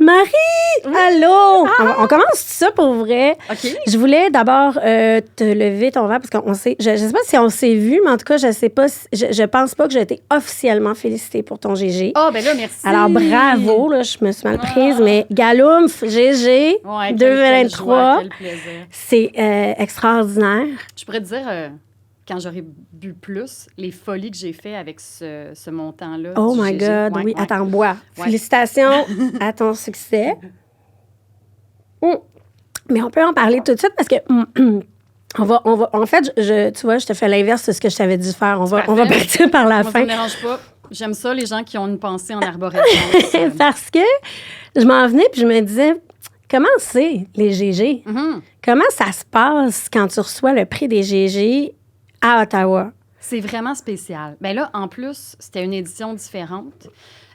Marie! Allô! On commence ça pour vrai. OK. Je voulais d'abord te lever ton verre parce qu'on sait. Je sais pas si on s'est vu, mais en tout cas, je sais pas. Je pense pas que j'ai été officiellement félicitée pour ton GG. Ah, ben là, merci. Alors, bravo, là, je me suis mal prise, mais Galoum, GG, Ouais, 2023. Quel plaisir. C'est extraordinaire. Je pourrais te dire, quand j'aurais bu plus, les folies que j'ai fait avec ce montant-là. Oh du my GG. God, Ouais, oui. ouais. Attends, bois. Ouais. Félicitations à ton succès. Mais on peut en parler tout de suite parce que en fait, tu vois, je te fais l'inverse de ce que je t'avais dit faire. On va partir par la Moi, ça fin. me dérange pas. J'aime ça, les gens qui ont une pensée en arborescence. Parce que je m'en venais puis je me disais, comment c'est les GG? Mhm. Comment ça se passe quand tu reçois le prix des GG à Ottawa? C'est vraiment spécial. Bien là, en plus, c'était une édition différente.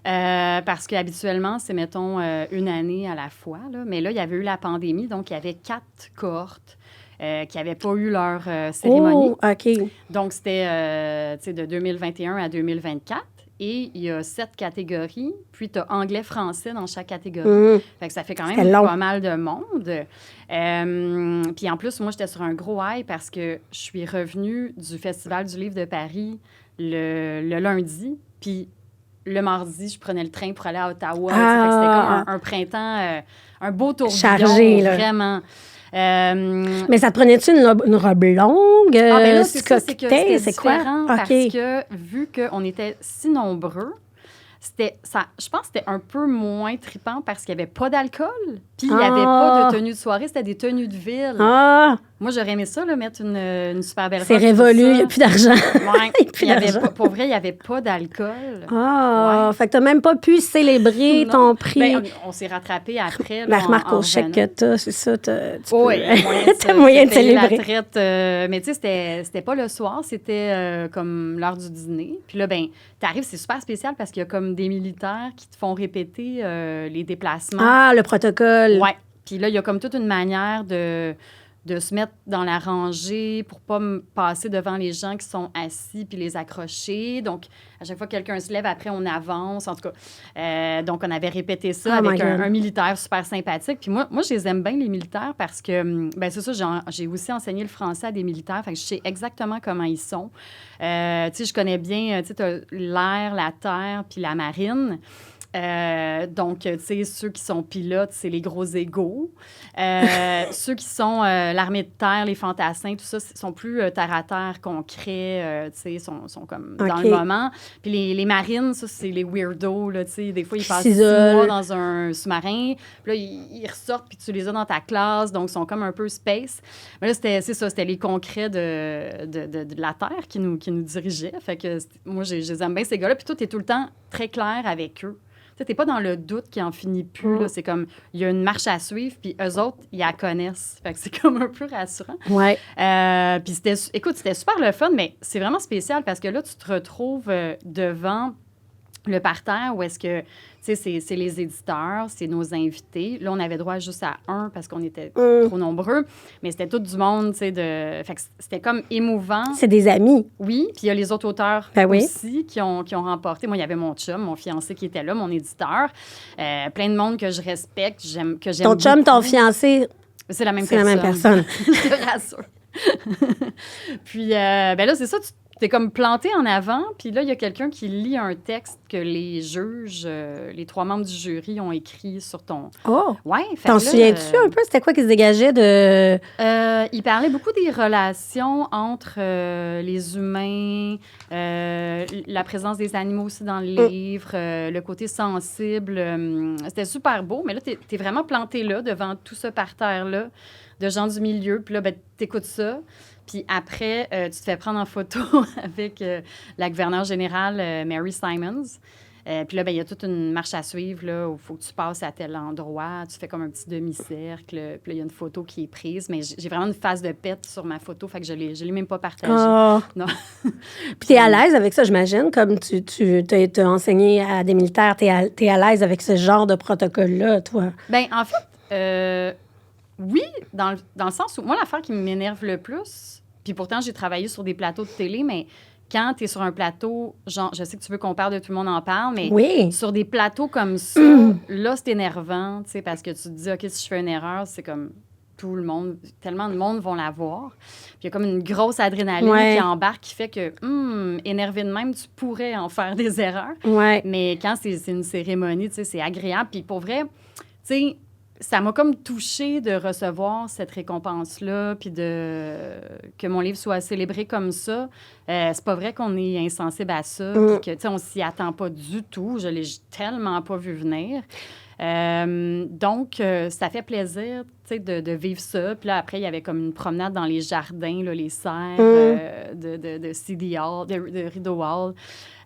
Parce qu'habituellement, c'est, mettons, une année à la fois. Là. Mais là, il y avait eu la pandémie, donc il y avait 4 cohortes qui n'avaient pas eu leur cérémonie. Oh, OK. Donc, c'était tu sais, de 2021 à 2024. Et il y a 7 catégories. Puis, tu as anglais-français dans chaque catégorie. Fait que ça fait quand même C'était long. pas mal de monde. Puis, en plus, moi, j'étais sur un gros high parce que je suis revenue du Festival du livre de Paris le lundi. Puis, le mardi, je prenais le train pour aller à Ottawa. Fait que c'était comme un printemps, un beau tourbillon. Chargé, là. Vraiment. Mais ça te prenait-tu une robe longue? Ben là, c'est ça, c'est que c'était c'est quoi? différent OK. parce que vu qu'on était si nombreux, je pense que c'était un peu moins trippant parce qu'il n'y avait pas d'alcool, puis il n'y avait pas de tenue de soirée, c'était des tenues de ville. Ah, Moi, j'aurais aimé ça, là, mettre une super belle robe. c'est révolu, il n'y a plus d'argent. Ouais. Il y a plus Il y avait d'argent. pas, pour vrai, il n'y avait pas d'alcool. Ah, Ouais. fait que t'as même pas pu célébrer Non. ton prix. Ben, on s'est rattrapé après. La là, remarque en au chèque que revenant. t'as, c'est ça, tu Oui, peux... t'as moyen de payer célébrer. la traite. Mais tu sais, c'était pas le soir, c'était comme l'heure du dîner. Puis là, ben, t'arrives, c'est super spécial parce qu'il y a comme des militaires qui te font répéter les déplacements. Ah, le protocole. Ouais. Puis là, il y a comme toute une manière de se mettre dans la rangée pour pas passer devant les gens qui sont assis puis les accrocher. Donc, à chaque fois que quelqu'un se lève, après, on avance. En tout cas, donc, on avait répété ça Oh my avec God. un militaire super sympathique. Puis moi, je les aime bien, les militaires, parce que, ben c'est ça, j'ai aussi enseigné le français à des militaires. Fait que je sais exactement comment ils sont. Tu sais, je connais bien, tu sais, t'as l'air, la terre puis la marine. Donc, tu sais, ceux qui sont pilotes, c'est les gros égaux. Ceux qui sont l'armée de terre, les fantassins, tout ça, sont plus terre-à-terre, concrets, tu sais, sont comme dans OK. le moment. Puis les marines, ça, c'est les weirdos, là, tu sais. Des fois, ils passent 6 s'isolent. mois dans un sous-marin. Puis là, ils ressortent, puis tu les as dans ta classe, donc ils sont comme un peu space. Mais là, c'était les concrets de la Terre qui nous dirigeaient. Fait que moi, je les aime bien, ces gars-là. Puis toi, t'es tout le temps très clair avec eux. Tu n'es pas dans le doute qui en finit plus. Là. C'est comme, il y a une marche à suivre, puis eux autres, ils la connaissent. Fait que c'est comme un peu rassurant. Ouais. Puis c'était super le fun, mais c'est vraiment spécial parce que là, tu te retrouves devant le parterre où est-ce que, tu sais, c'est les éditeurs, c'est nos invités. Là, on avait droit juste à un parce qu'on était trop nombreux, mais c'était tout du monde, tu sais, fait que c'était comme émouvant. C'est des amis. Oui, puis il y a les autres auteurs Ben oui. aussi qui ont remporté. Moi, il y avait mon chum, mon fiancé qui était là, mon éditeur. Plein de monde que je respecte, que j'aime Ton chum, beaucoup. ton fiancé, C'est la même c'est la personne. même personne. Je te rassure. Puis, ben là, c'est ça, tu t'es comme planté en avant, puis là, il y a quelqu'un qui lit un texte que les juges, les 3 membres du jury ont écrit sur ton... Oh! Ouais, fait T'en que là, souviens-tu un peu? C'était quoi qui se dégageait de... il parlait beaucoup des relations entre les humains, la présence des animaux aussi dans le livre, le côté sensible. C'était super beau, mais là, t'es vraiment planté là, devant tout ce parterre-là de gens du milieu. Puis là, ben, t'écoutes ça. Puis après, tu te fais prendre en photo avec la gouverneure générale, Mary Simons. Puis là, ben, il y a toute une marche à suivre là, où il faut que tu passes à tel endroit. Tu fais comme un petit demi-cercle. Puis là, il y a une photo qui est prise. Mais j'ai vraiment une face de pète sur ma photo. Fait que je l'ai même pas partagée. Oh. Non. Puis t'es à l'aise avec ça, j'imagine, comme tu t'as enseigné à des militaires, t'es à l'aise avec ce genre de protocole-là, toi? Bien, en fait, oui, dans le sens où, moi, l'affaire qui m'énerve le plus, puis pourtant, j'ai travaillé sur des plateaux de télé, mais quand tu es sur un plateau, genre, je sais que tu veux qu'on parle de Tout le monde en parle, mais Oui. sur des plateaux comme ça, là, c'est énervant, tu sais, parce que tu te dis, OK, si je fais une erreur, c'est comme tout le monde, tellement de monde vont la voir. Puis il y a comme une grosse adrénaline Ouais. qui embarque, qui fait que, énervé de même, tu pourrais en faire des erreurs. Ouais. Mais quand c'est une cérémonie, tu sais, c'est agréable. Puis pour vrai, tu sais, ça m'a comme touchée de recevoir cette récompense-là, puis que mon livre soit célébré comme ça. C'est pas vrai qu'on est insensible à ça, puis que, tu sais, on s'y attend pas du tout. Je l'ai tellement pas vu venir. Donc, ça fait plaisir, tu sais, de vivre ça. Puis là, après, il y avait comme une promenade dans les jardins, là, les serres de CD Hall, de Rideau Hall.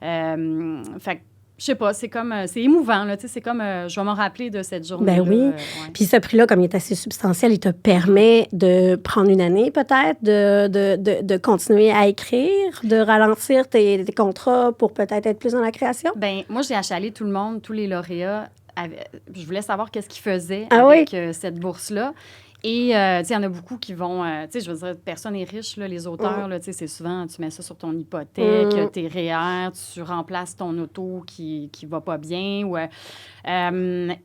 Fait que, je sais pas, c'est comme, c'est émouvant, là, tu sais, c'est comme, je vais m'en rappeler de cette journée-là. Ben oui. Ouais. Puis ce prix-là, comme il est assez substantiel, il te permet de prendre une année peut-être, de continuer à écrire, de ralentir tes contrats pour peut-être être plus dans la création? Ben moi, j'ai achalé tout le monde, tous les lauréats. Je voulais savoir qu'est-ce qu'ils faisaient Ah avec cette bourse-là. Et, tu sais, il y en a beaucoup qui vont... tu sais, je veux dire, personne n'est riche, là, les auteurs, là, tu sais, c'est souvent, tu mets ça sur ton hypothèque, tes REER, tu remplaces ton auto qui va pas bien.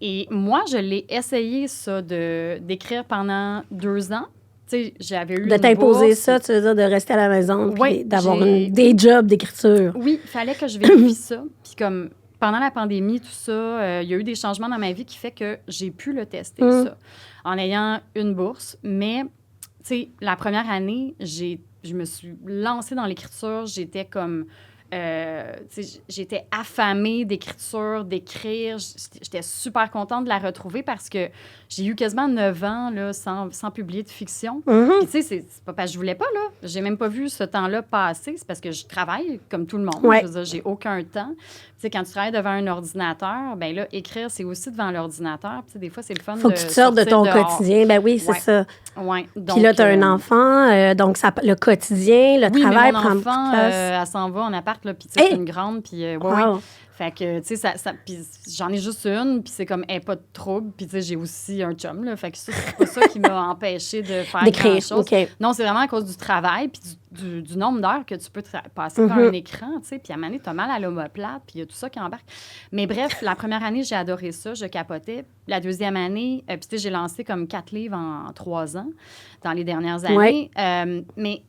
Et moi, je l'ai essayé, ça, d'écrire pendant 2 ans. Tu sais, j'avais eu De une t'imposer bourse. ça, tu veux dire, de rester à la maison, puis Oui, d'avoir des jobs d'écriture. Oui, il fallait que je vérifie ça. Puis comme pendant la pandémie, tout ça, il y a eu des changements dans ma vie qui fait que j'ai pu le tester, ça, en ayant une bourse. Mais, tu sais, la première année, je me suis lancée dans l'écriture. J'étais comme... j'étais affamée d'écriture, d'écrire. J'étais super contente de la retrouver parce que j'ai eu quasiment 9 ans là, sans publier de fiction. Puis, tu sais, c'est pas parce que je voulais pas, là. J'ai même pas vu ce temps-là passer. C'est parce que je travaille comme tout le monde. Ouais. Je veux dire, j'ai aucun temps. Tu sais, quand tu travailles devant un ordinateur, ben là, écrire, c'est aussi devant l'ordinateur. Puis, des fois, c'est le fun Faut que tu te sortes de ton quotidien. Ben oui, c'est ça. Ouais. Puis là, tu as un enfant, donc ça, le quotidien, le travail mais mon prend enfant, beaucoup de place. elle s'en va en appart, là, puis tu sais, c'est une grande, puis Wow. Fait que, tu sais, puis j'en ai juste une, puis c'est comme, elle pas de trouble, puis tu sais, j'ai aussi un chum, là, fait que ça, c'est pas ça qui m'a empêché de faire D'écrire, grand-chose. OK. Non, c'est vraiment à cause du travail, puis du nombre d'heures que tu peux passer devant un écran, tu sais, puis à un moment donné, t'as mal à l'omoplate, puis il y a tout ça qui embarque. Mais bref, la première année, j'ai adoré ça, je capotais. La deuxième année, puis tu sais, j'ai lancé comme 4 livres en 3 ans, dans les dernières années. Ouais. Mais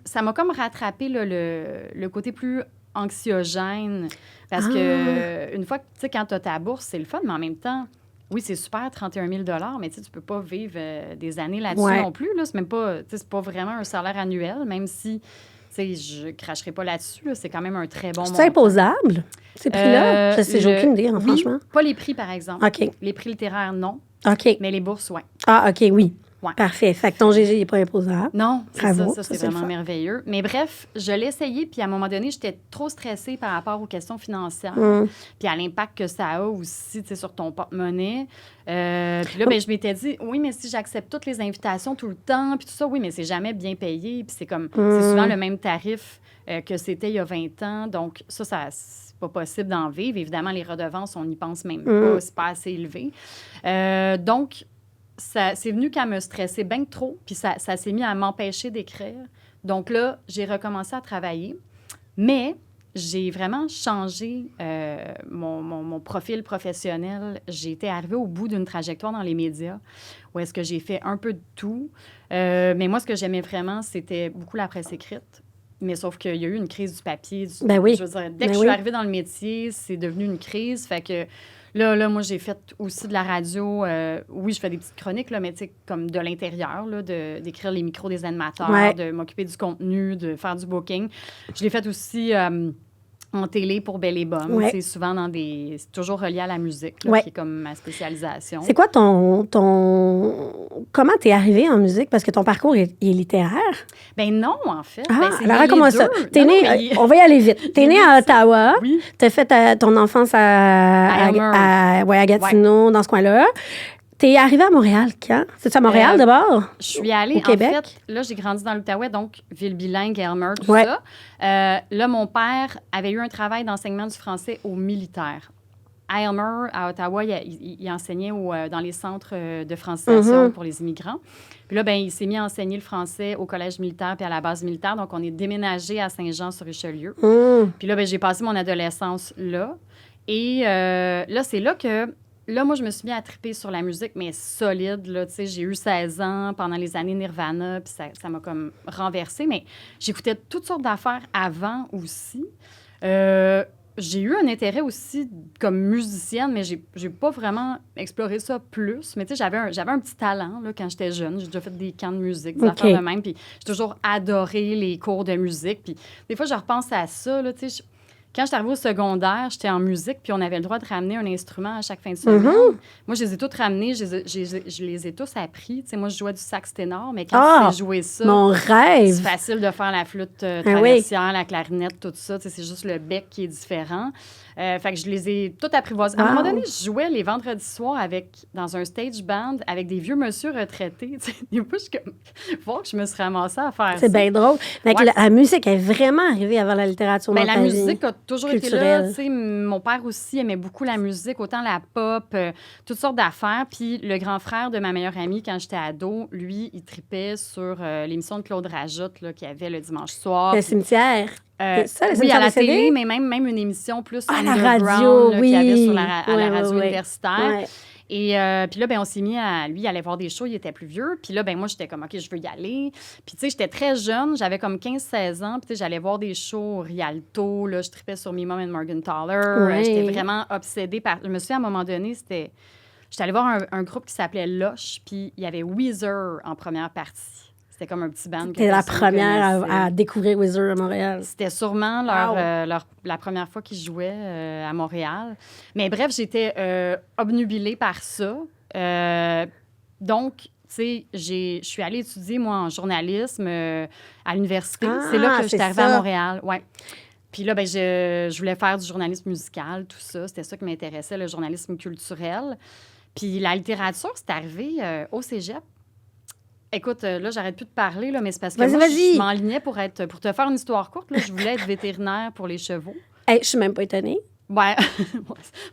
ça m'a comme rattrapé là, le côté plus anxiogène. Parce que, une fois que, tu sais, quand tu as ta bourse, c'est le fun, mais en même temps, oui, c'est super, 31 000 mais tu sais, tu peux pas vivre des années là-dessus non plus. Là. C'est même pas, tu sais, c'est pas vraiment un salaire annuel, même si, tu sais, je cracherai pas là-dessus. Là, c'est quand même un très bon montant. C'est imposable, ces prix-là? Je sais, j'ai aucune idée, hein, franchement. Pas les prix, par exemple. OK. Les prix littéraires, non. OK. Mais les bourses, oui. Ah, OK, oui. Ouais. Parfait. Fait que ton GG n'est pas imposable. Non, c'est Bravo, ça, ça, c'est c'est le vraiment fun. merveilleux. Mais bref, je l'ai essayé, puis à un moment donné, j'étais trop stressée par rapport aux questions financières, puis à l'impact que ça a aussi, tu sais, sur ton porte-monnaie. Puis là, ben, je m'étais dit, oui, mais si j'accepte toutes les invitations tout le temps, puis tout ça, oui, mais c'est jamais bien payé, puis c'est comme, c'est souvent le même tarif que c'était il y a 20 ans. Donc, ça c'est pas possible d'en vivre. Évidemment, les redevances, on n'y pense même pas, c'est pas assez élevé. Donc, c'est venu qu'à me stresser bien trop, puis ça s'est mis à m'empêcher d'écrire. Donc là, j'ai recommencé à travailler, mais j'ai vraiment changé mon profil professionnel. J'ai été arrivée au bout d'une trajectoire dans les médias où est-ce que j'ai fait un peu de tout. Mais moi, ce que j'aimais vraiment, c'était beaucoup la presse écrite. Mais sauf qu'il y a eu une crise du papier. Ben oui. Je veux dire, dès que je suis arrivée dans le métier, c'est devenu une crise. Fait que là, moi, j'ai fait aussi de la radio. Oui, je fais des petites chroniques, là, mais tu sais, comme de l'intérieur, là, d'écrire les micros des animateurs, de m'occuper du contenu, de faire du booking. Je l'ai fait aussi en télé pour Belle et Bomme. C'est souvent c'est toujours relié à la musique, là, qui est comme ma spécialisation. C'est quoi comment t'es arrivée en musique? Parce que ton parcours est littéraire. Ben non, en fait. Ah, c'est alors comment ça? T'es née, on va y aller vite. T'es née à Ottawa. Oui. T'as fait ton enfance à Gatineau, dans ce coin-là. T'es arrivée à Montréal quand? C'est-tu à Montréal d'abord? Je suis allée, au Québec? En fait, là, j'ai grandi dans l'Outaouais, donc ville bilingue, Elmer, tout ça. Là, mon père avait eu un travail d'enseignement du français au militaire. Aylmer, à Ottawa, il enseignait dans les centres de francisation pour les immigrants. Puis là, il s'est mis à enseigner le français au collège militaire puis à la base militaire. Donc, on est déménagé à Saint-Jean-sur-Richelieu. Puis là, j'ai passé mon adolescence là. Et là, c'est là que... Là, moi, je me suis mis à triper sur la musique, mais solide. Là, j'ai eu 16 ans pendant les années Nirvana, puis ça m'a comme renversée. Mais j'écoutais toutes sortes d'affaires avant aussi. J'ai eu un intérêt aussi comme musicienne, mais j'ai pas vraiment exploré ça plus. Mais tu sais, j'avais un petit talent là, quand j'étais jeune. J'ai déjà fait des camps de musique, des affaires de même. Puis j'ai toujours adoré les cours de musique. Puis des fois, je repense à ça, là, tu sais... Quand j'étais arrivée au secondaire, j'étais en musique, puis on avait le droit de ramener un instrument à chaque fin de semaine. Moi, je les ai tous ramenés, je les ai tous appris. Tu sais, moi, je jouais du sax ténor, mais quand tu sais jouer ça, mon rêve! C'est facile de faire la flûte traversière, la clarinette, tout ça. Tu sais, c'est juste le bec qui est différent. Fait que je les ai toutes apprivoisées. À un moment donné, je jouais les vendredis soirs dans un stage band avec des vieux monsieur retraités. Tu sais, des fois, faut que je me suis ramassée à faire ça. C'est bien drôle. Fait que la musique est vraiment arrivée avant la littérature dans ta la vie. musique a toujours été là. Tu sais, mon père aussi aimait beaucoup la musique, autant la pop, toutes sortes d'affaires. Puis le grand frère de ma meilleure amie, quand j'étais ado, lui, il tripait sur l'émission de Claude Rajotte qu'il y avait le dimanche soir. Le cimetière. Oui, à la télé, mais même une émission plus la radio, qu'il y avait sur la radio universitaire. Ouais. Et puis là, on s'est mis à... Lui, il allait voir des shows, il était plus vieux. Puis là, moi, j'étais comme, OK, je veux y aller. Puis tu sais, j'étais très jeune, j'avais comme 15-16 ans. Puis tu sais, j'allais voir des shows au Rialto, là, je tripais sur Mimum and Morgenthaler. J'étais vraiment obsédée par... Je me souviens, à un moment donné, j'étais allée voir un groupe qui s'appelait Lush, puis il y avait Weezer en première partie. C'était comme un petit band. C'était la première à découvrir Weezer à Montréal. C'était sûrement la première fois qu'ils jouaient à Montréal. Mais bref, j'étais obnubilée par ça. Donc, tu sais, je suis allée étudier, moi, en journalisme à l'université. C'est là que j'étais arrivée à Montréal. Ouais. Puis là, je voulais faire du journalisme musical, tout ça. C'était ça qui m'intéressait, le journalisme culturel. Puis la littérature, c'est arrivé au cégep. Écoute, là, j'arrête plus de parler, là, mais c'est parce que je m'enlignais pour te faire une histoire courte. Là, je voulais être vétérinaire pour les chevaux. Hey, je suis même pas étonnée. Ouais.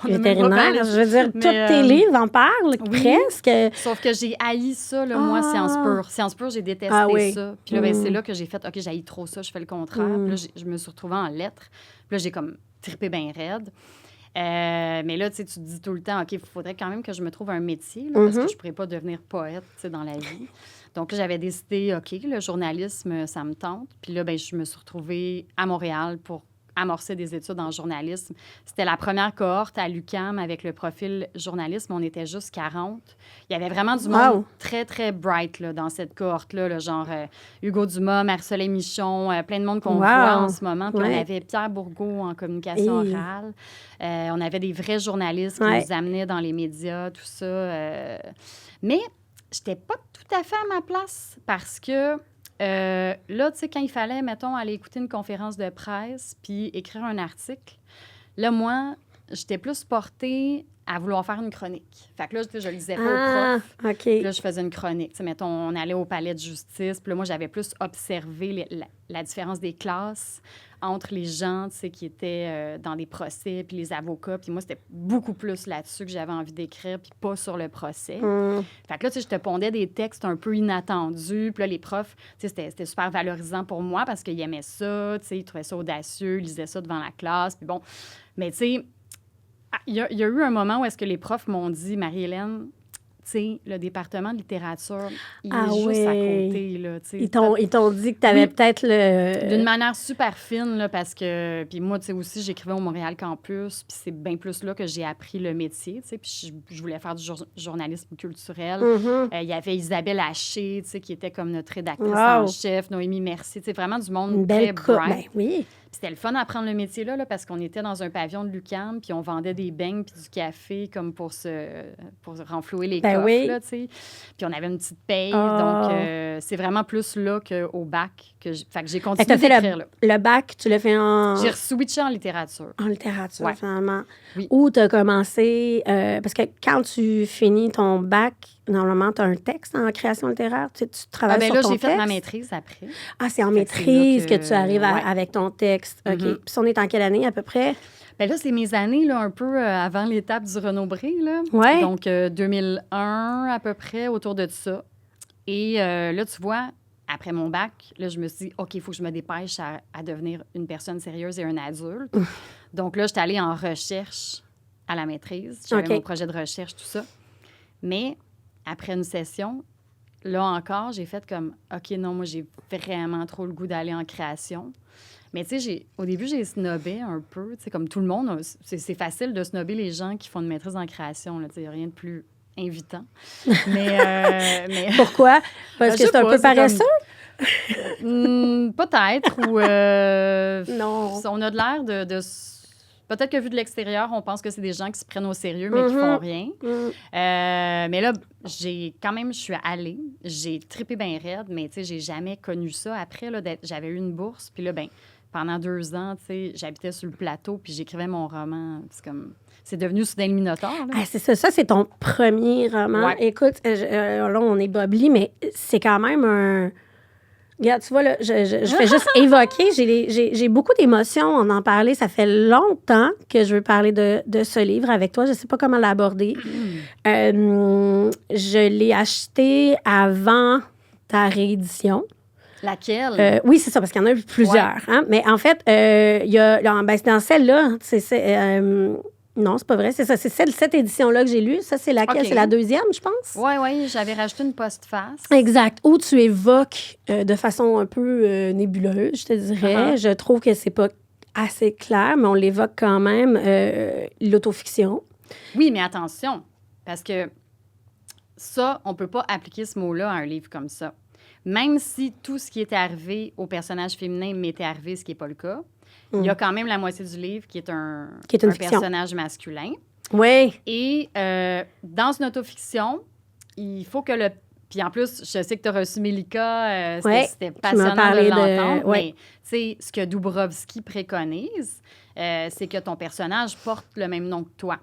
Vétérinaire, je veux dire, tous tes livres en parlent, presque. Sauf que j'ai haï ça, là, moi, Sciences Pures. Sciences Pures, j'ai détesté ça. Puis là, c'est là que j'ai fait, OK, j'haïs trop ça, je fais le contraire. Puis là, je me suis retrouvée en lettres. Puis là, j'ai comme trippé bien raide. Mais là, tu sais, tu te dis tout le temps, OK, il faudrait quand même que je me trouve un métier, là, parce que je ne pourrais pas devenir poète, tu sais, dans la vie. Donc là, j'avais décidé, OK, le journalisme, ça me tente. Puis là, je me suis retrouvée à Montréal pour amorcer des études en journalisme. C'était la première cohorte à l'UQAM avec le profil journalisme. On était juste 40. Il y avait vraiment du monde très, très bright là, dans cette cohorte-là, là, genre Hugo Dumas, Marie-Soleil Michon, plein de monde qu'on voit en ce moment. Puis on avait Pierre Bourgault en communication orale. On avait des vrais journalistes qui nous amenaient dans les médias, tout ça. Mais j'étais pas tout à fait à ma place parce que là, tu sais, quand il fallait, mettons, aller écouter une conférence de presse puis écrire un article, là, moi, j'étais plus portée à vouloir faire une chronique. Fait que là, je lisais pas au prof. OK. Puis là, je faisais une chronique. Tu sais, mettons, on allait au palais de justice. Puis là, moi, j'avais plus observé la différence des classes entre les gens, tu sais, qui étaient dans des procès, puis les avocats. Puis moi, c'était beaucoup plus là-dessus que j'avais envie d'écrire, puis pas sur le procès. Fait que là, tu sais, je te pondais des textes un peu inattendus. Puis là, les profs, tu sais, c'était super valorisant pour moi parce qu'ils aimaient ça, tu sais, ils trouvaient ça audacieux, ils lisaient ça devant la classe. Puis bon, mais tu sais, il y a eu un moment où est-ce que les profs m'ont dit, Marie-Hélène, tu sais, le département de littérature, il est juste à côté, là, tu sais. Ils t'ont dit que tu avais peut-être le... D'une manière super fine, là, parce que... Puis moi, tu sais, aussi, j'écrivais au Montréal Campus, puis c'est bien plus là que j'ai appris le métier, tu sais, puis je voulais faire du journalisme culturel. Il y avait Isabelle Haché, tu sais, qui était comme notre rédactrice en chef, Noémie Mercier, tu sais, vraiment du monde très bright. Ben oui. C'était le fun d'apprendre le métier là, parce qu'on était dans un pavillon de l'UQAM, puis on vendait des beignes puis du café comme pour renflouer les coffres, là, tu sais. Puis on avait une petite paye, donc c'est vraiment plus là qu'au bac que j'ai continué d'écrire là. Le bac, tu l'as fait en... J'ai switché en littérature. En littérature, finalement. Oui. Où tu as commencé... parce que quand tu finis ton bac, normalement, tu as un texte en création littéraire. Tu travailles sur ton texte. Là, j'ai fait ma maîtrise après. Ah, c'est en maîtrise que tu arrives avec ton texte. OK. Puis on est en quelle année, à peu près? Ben là, c'est mes années, là, un peu avant l'étape du Renaud-Bré, là. Ouais. Donc, 2001, à peu près, autour de ça. Et là, tu vois, après mon bac, là, je me suis dit, OK, il faut que je me dépêche à devenir une personne sérieuse et un adulte. Donc là, j'étais allée en recherche à la maîtrise. J'avais mon projet de recherche, tout ça. Mais après une session, là encore, j'ai fait comme, OK, non, moi, j'ai vraiment trop le goût d'aller en création. Mais tu sais, au début, j'ai snobé un peu. Tu sais, comme tout le monde, c'est facile de snobber les gens qui font une maîtrise en création. Il n'y a rien de plus invitant. Mais Pourquoi? Parce que c'est un peu paresseux? Peut-être. Ou Non. on a de l'air de peut-être que vu de l'extérieur, on pense que c'est des gens qui se prennent au sérieux, mais qui font rien. Mais là, je suis allée, j'ai trippé bien raide, mais tu sais, j'ai jamais connu ça. Après, là, j'avais eu une bourse, puis là, pendant 2 ans, tu sais, j'habitais sur le plateau, puis j'écrivais mon roman. C'est devenu Soudain le Minotaure. Là. Ah, c'est ça, c'est ton premier roman. Ouais. Écoute, là, on est bobli, mais c'est quand même un... Regarde, tu vois, là, je fais juste évoquer. J'ai beaucoup d'émotions en parler. Ça fait longtemps que je veux parler de ce livre avec toi. Je ne sais pas comment l'aborder. Je l'ai acheté avant ta réédition. Laquelle? Oui, c'est ça, parce qu'il y en a eu plusieurs. Ouais. Hein? Mais en fait, il y a, dans celle-là, non, c'est pas vrai. C'est ça. C'est cette édition-là que j'ai lue. Ça, c'est laquelle? Okay. C'est la deuxième, je pense? Oui. J'avais rajouté une postface. Exact. Où tu évoques de façon un peu nébuleuse, je te dirais. Je trouve que c'est pas assez clair, mais on l'évoque quand même, l'autofiction. Oui, mais attention, parce que ça, on peut pas appliquer ce mot-là à un livre comme ça. Même si tout ce qui était arrivé au personnage féminin m'était arrivé, ce qui n'est pas le cas, il y a quand même la moitié du livre qui est un personnage masculin. Oui. Et dans une autofiction, il faut que le... Puis en plus, je sais que tu as reçu Mélika, c'était passionnant de l'entendre, mais tu sais, ce que Dubrovsky préconise, c'est que ton personnage porte le même nom que toi.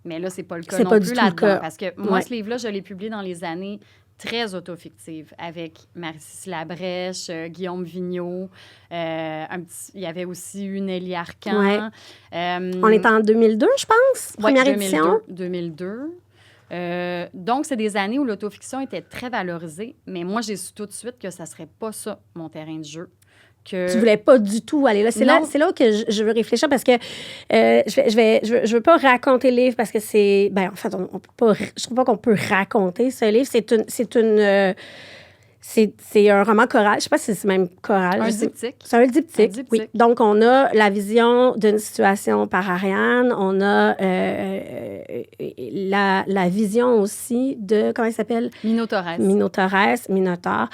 Mais là, c'est pas le cas non plus là-dedans. Parce que moi, ce livre-là, je l'ai publié dans les années très autofictive, avec Marie-Cécile Labrèche, Guillaume Vigneault. Il y avait aussi une Nelly Arcan. On est en 2002, je pense, première édition. 2002. Donc, c'est des années où l'autofiction était très valorisée, mais moi, j'ai su tout de suite que ça serait pas ça, mon terrain de jeu. Que... Tu voulais pas du tout aller là. C'est là que je veux réfléchir parce que je veux pas raconter le livre parce que c'est... Ben, en fait, on peut pas... Je trouve pas qu'on peut raconter ce livre. C'est un roman choral. Je sais pas si c'est même choral. Un diptyque. C'est un diptyque, oui. Donc, on a la vision d'une situation par Ariane. On a la vision aussi de... Comment il s'appelle? Minotaurès. Minotaure.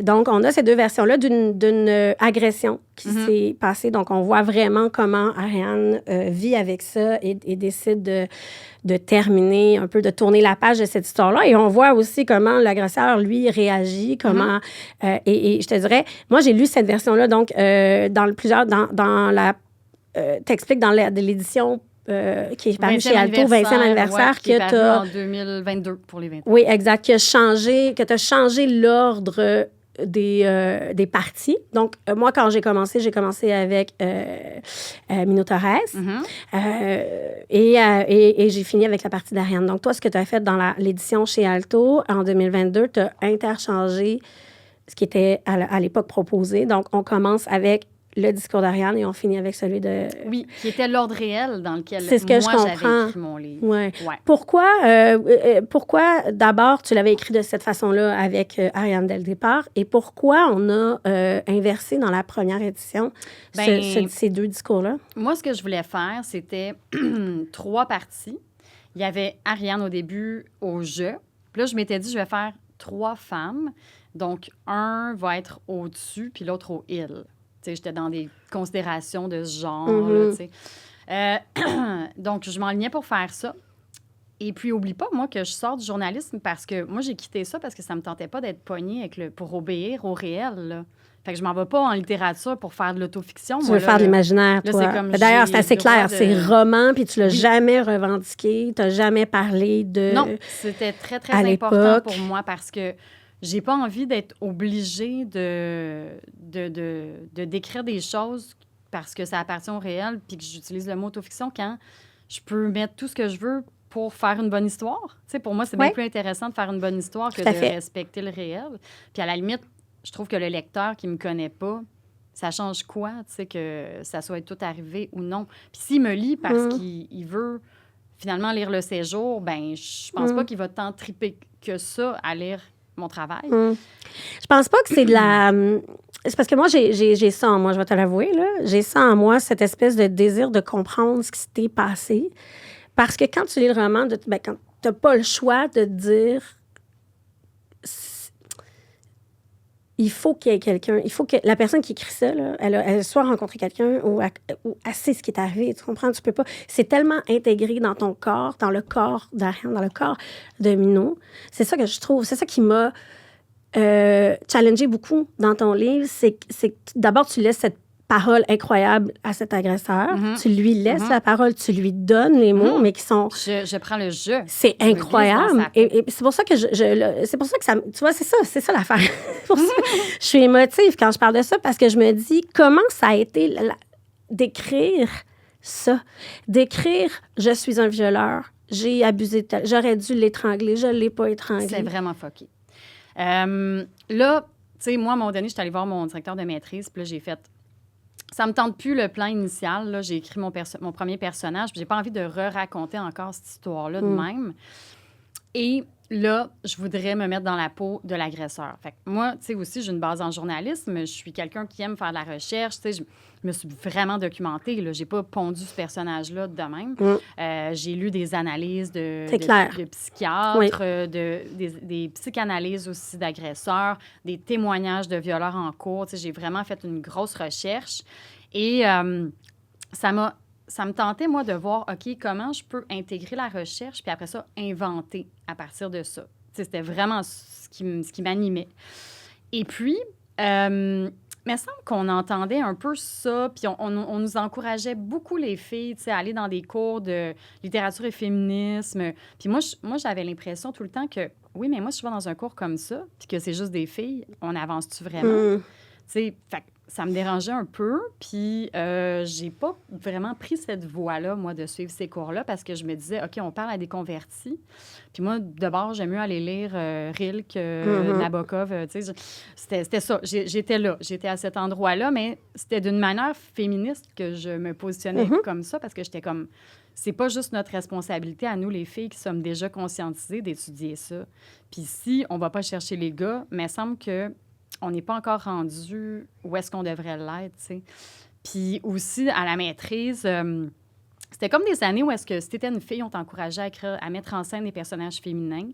Donc, on a ces deux versions-là d'une agression qui s'est passée. Donc, on voit vraiment comment Ariane vit avec ça et décide de terminer, un peu de tourner la page de cette histoire-là. Et on voit aussi comment l'agresseur, lui, réagit, comment... et je te dirais, moi, j'ai lu cette version-là, donc, dans la... t'expliques dans l'édition qui est parue chez Alto, 20e anniversaire, qui est paru en 2022 pour les 20 ans. Oui, exact, que tu as changé l'ordre des parties. Donc, moi, quand j'ai commencé avec Minotaurès et j'ai fini avec la partie d'Ariane. Donc, toi, ce que tu as fait dans l'édition chez Alto en 2022, tu as interchangé ce qui était à l'époque proposé. Donc, on commence avec le discours d'Ariane et on finit avec celui de... Oui, qui était l'ordre réel dans lequel c'est ce que moi, j'avais écrit mon livre. Ouais. Pourquoi d'abord, tu l'avais écrit de cette façon-là avec Ariane dès le départ et pourquoi on a inversé dans la première édition ces deux discours-là? Moi, ce que je voulais faire, c'était 3 parties. Il y avait Ariane au début au jeu. Puis là, je m'étais dit, je vais faire 3 femmes. Donc, un va être au-dessus, puis l'autre au il. J'étais dans des considérations de ce genre. Donc, je m'enlignais pour faire ça. Et puis, oublie pas, moi, que je sors du journalisme parce que moi, j'ai quitté ça parce que ça me tentait pas d'être pognée pour obéir au réel. Là. Fait que je m'en vais pas en littérature pour faire de l'autofiction. Tu veux faire de l'imaginaire, toi. D'ailleurs, c'est assez clair. C'est roman, puis tu l'as jamais revendiqué. Tu n'as jamais parlé de... Non, c'était très, très important pour moi parce que j'ai pas envie d'être obligée de décrire des choses parce que ça appartient au réel, puis que j'utilise le mot autofiction quand je peux mettre tout ce que je veux pour faire une bonne histoire. Tu sais, pour moi, c'est bien plus intéressant de faire une bonne histoire que de respecter le réel. Puis à la limite, je trouve que le lecteur qui me connaît pas, ça change quoi, tu sais, que ça soit tout arrivé ou non. Puis s'il me lit parce qu'il veut finalement lire Le Séjour, ben je pense pas qu'il va tant triper que ça à lire mon travail. Je pense pas que c'est de la... C'est parce que moi, j'ai ça en moi, je vais te l'avouer, là. J'ai ça en moi, cette espèce de désir de comprendre ce qui s'était passé. Parce que quand tu lis le roman, quand t'as pas le choix de te dire... Il faut qu'il y ait quelqu'un, il faut que la personne qui écrit ça, là, elle soit rencontré quelqu'un ou elle sait ce qui est arrivé. Tu comprends? Tu peux pas. C'est tellement intégré dans ton corps, dans le corps d'Ariane, dans le corps de Minou. C'est ça que je trouve. C'est ça qui m'a challengé beaucoup dans ton livre. C'est que d'abord, tu laisses cette parole incroyable à cet agresseur. Tu lui laisses la parole, tu lui donnes les mots, mais qui sont... Je prends le jeu. C'est incroyable. Et c'est pour ça que c'est pour ça que ça... Tu vois, c'est ça l'affaire. Je suis émotive quand je parle de ça parce que je me dis comment ça a été d'écrire ça. D'écrire « Je suis un violeur, j'ai abusé de j'aurais dû l'étrangler, je ne l'ai pas étranglé. » C'est vraiment fucké. Là, tu sais, moi, à un moment donné, je suis allée voir mon directeur de maîtrise, puis là, j'ai fait... Ça me tente plus le plan initial. Là. J'ai écrit mon premier personnage, puis j'ai pas envie de raconter encore cette histoire-là de même. Et là, je voudrais me mettre dans la peau de l'agresseur. Fait que moi, tu sais, aussi, j'ai une base en journalisme. Je suis quelqu'un qui aime faire de la recherche. Tu sais, je me suis vraiment documentée. Là. J'ai pas pondu ce personnage-là de même. J'ai lu des analyses de psychiatres, des psychanalyses aussi d'agresseurs, des témoignages de violeurs en cours. Tu sais, j'ai vraiment fait une grosse recherche. Et ça me tentait, moi, de voir, OK, comment je peux intégrer la recherche, puis après ça, inventer à partir de ça. T'sais, c'était vraiment ce qui m'animait. Et puis, il me semble qu'on entendait un peu ça, puis on nous encourageait beaucoup, les filles, à aller dans des cours de littérature et féminisme. Puis moi, j'avais l'impression tout le temps que, oui, mais moi, si je vais dans un cours comme ça, puis que c'est juste des filles, on avance-tu vraiment? Fait que ça me dérangeait un peu, puis j'ai pas vraiment pris cette voie-là, moi, de suivre ces cours-là, parce que je me disais, OK, on parle à des convertis. Puis moi, d'abord, j'aime mieux aller lire Rilke, Nabokov, tu sais, c'était ça. J'étais à cet endroit-là, mais c'était d'une manière féministe que je me positionnais comme ça, parce que j'étais comme, c'est pas juste notre responsabilité à nous, les filles, qui sommes déjà conscientisées d'étudier ça. Puis si on va pas chercher les gars, mais il semble que on n'est pas encore rendu où est-ce qu'on devrait l'être, tu sais. Puis aussi, à la maîtrise, c'était comme des années où est-ce que si t'étais une fille, on t'encourageait à mettre en scène des personnages féminins.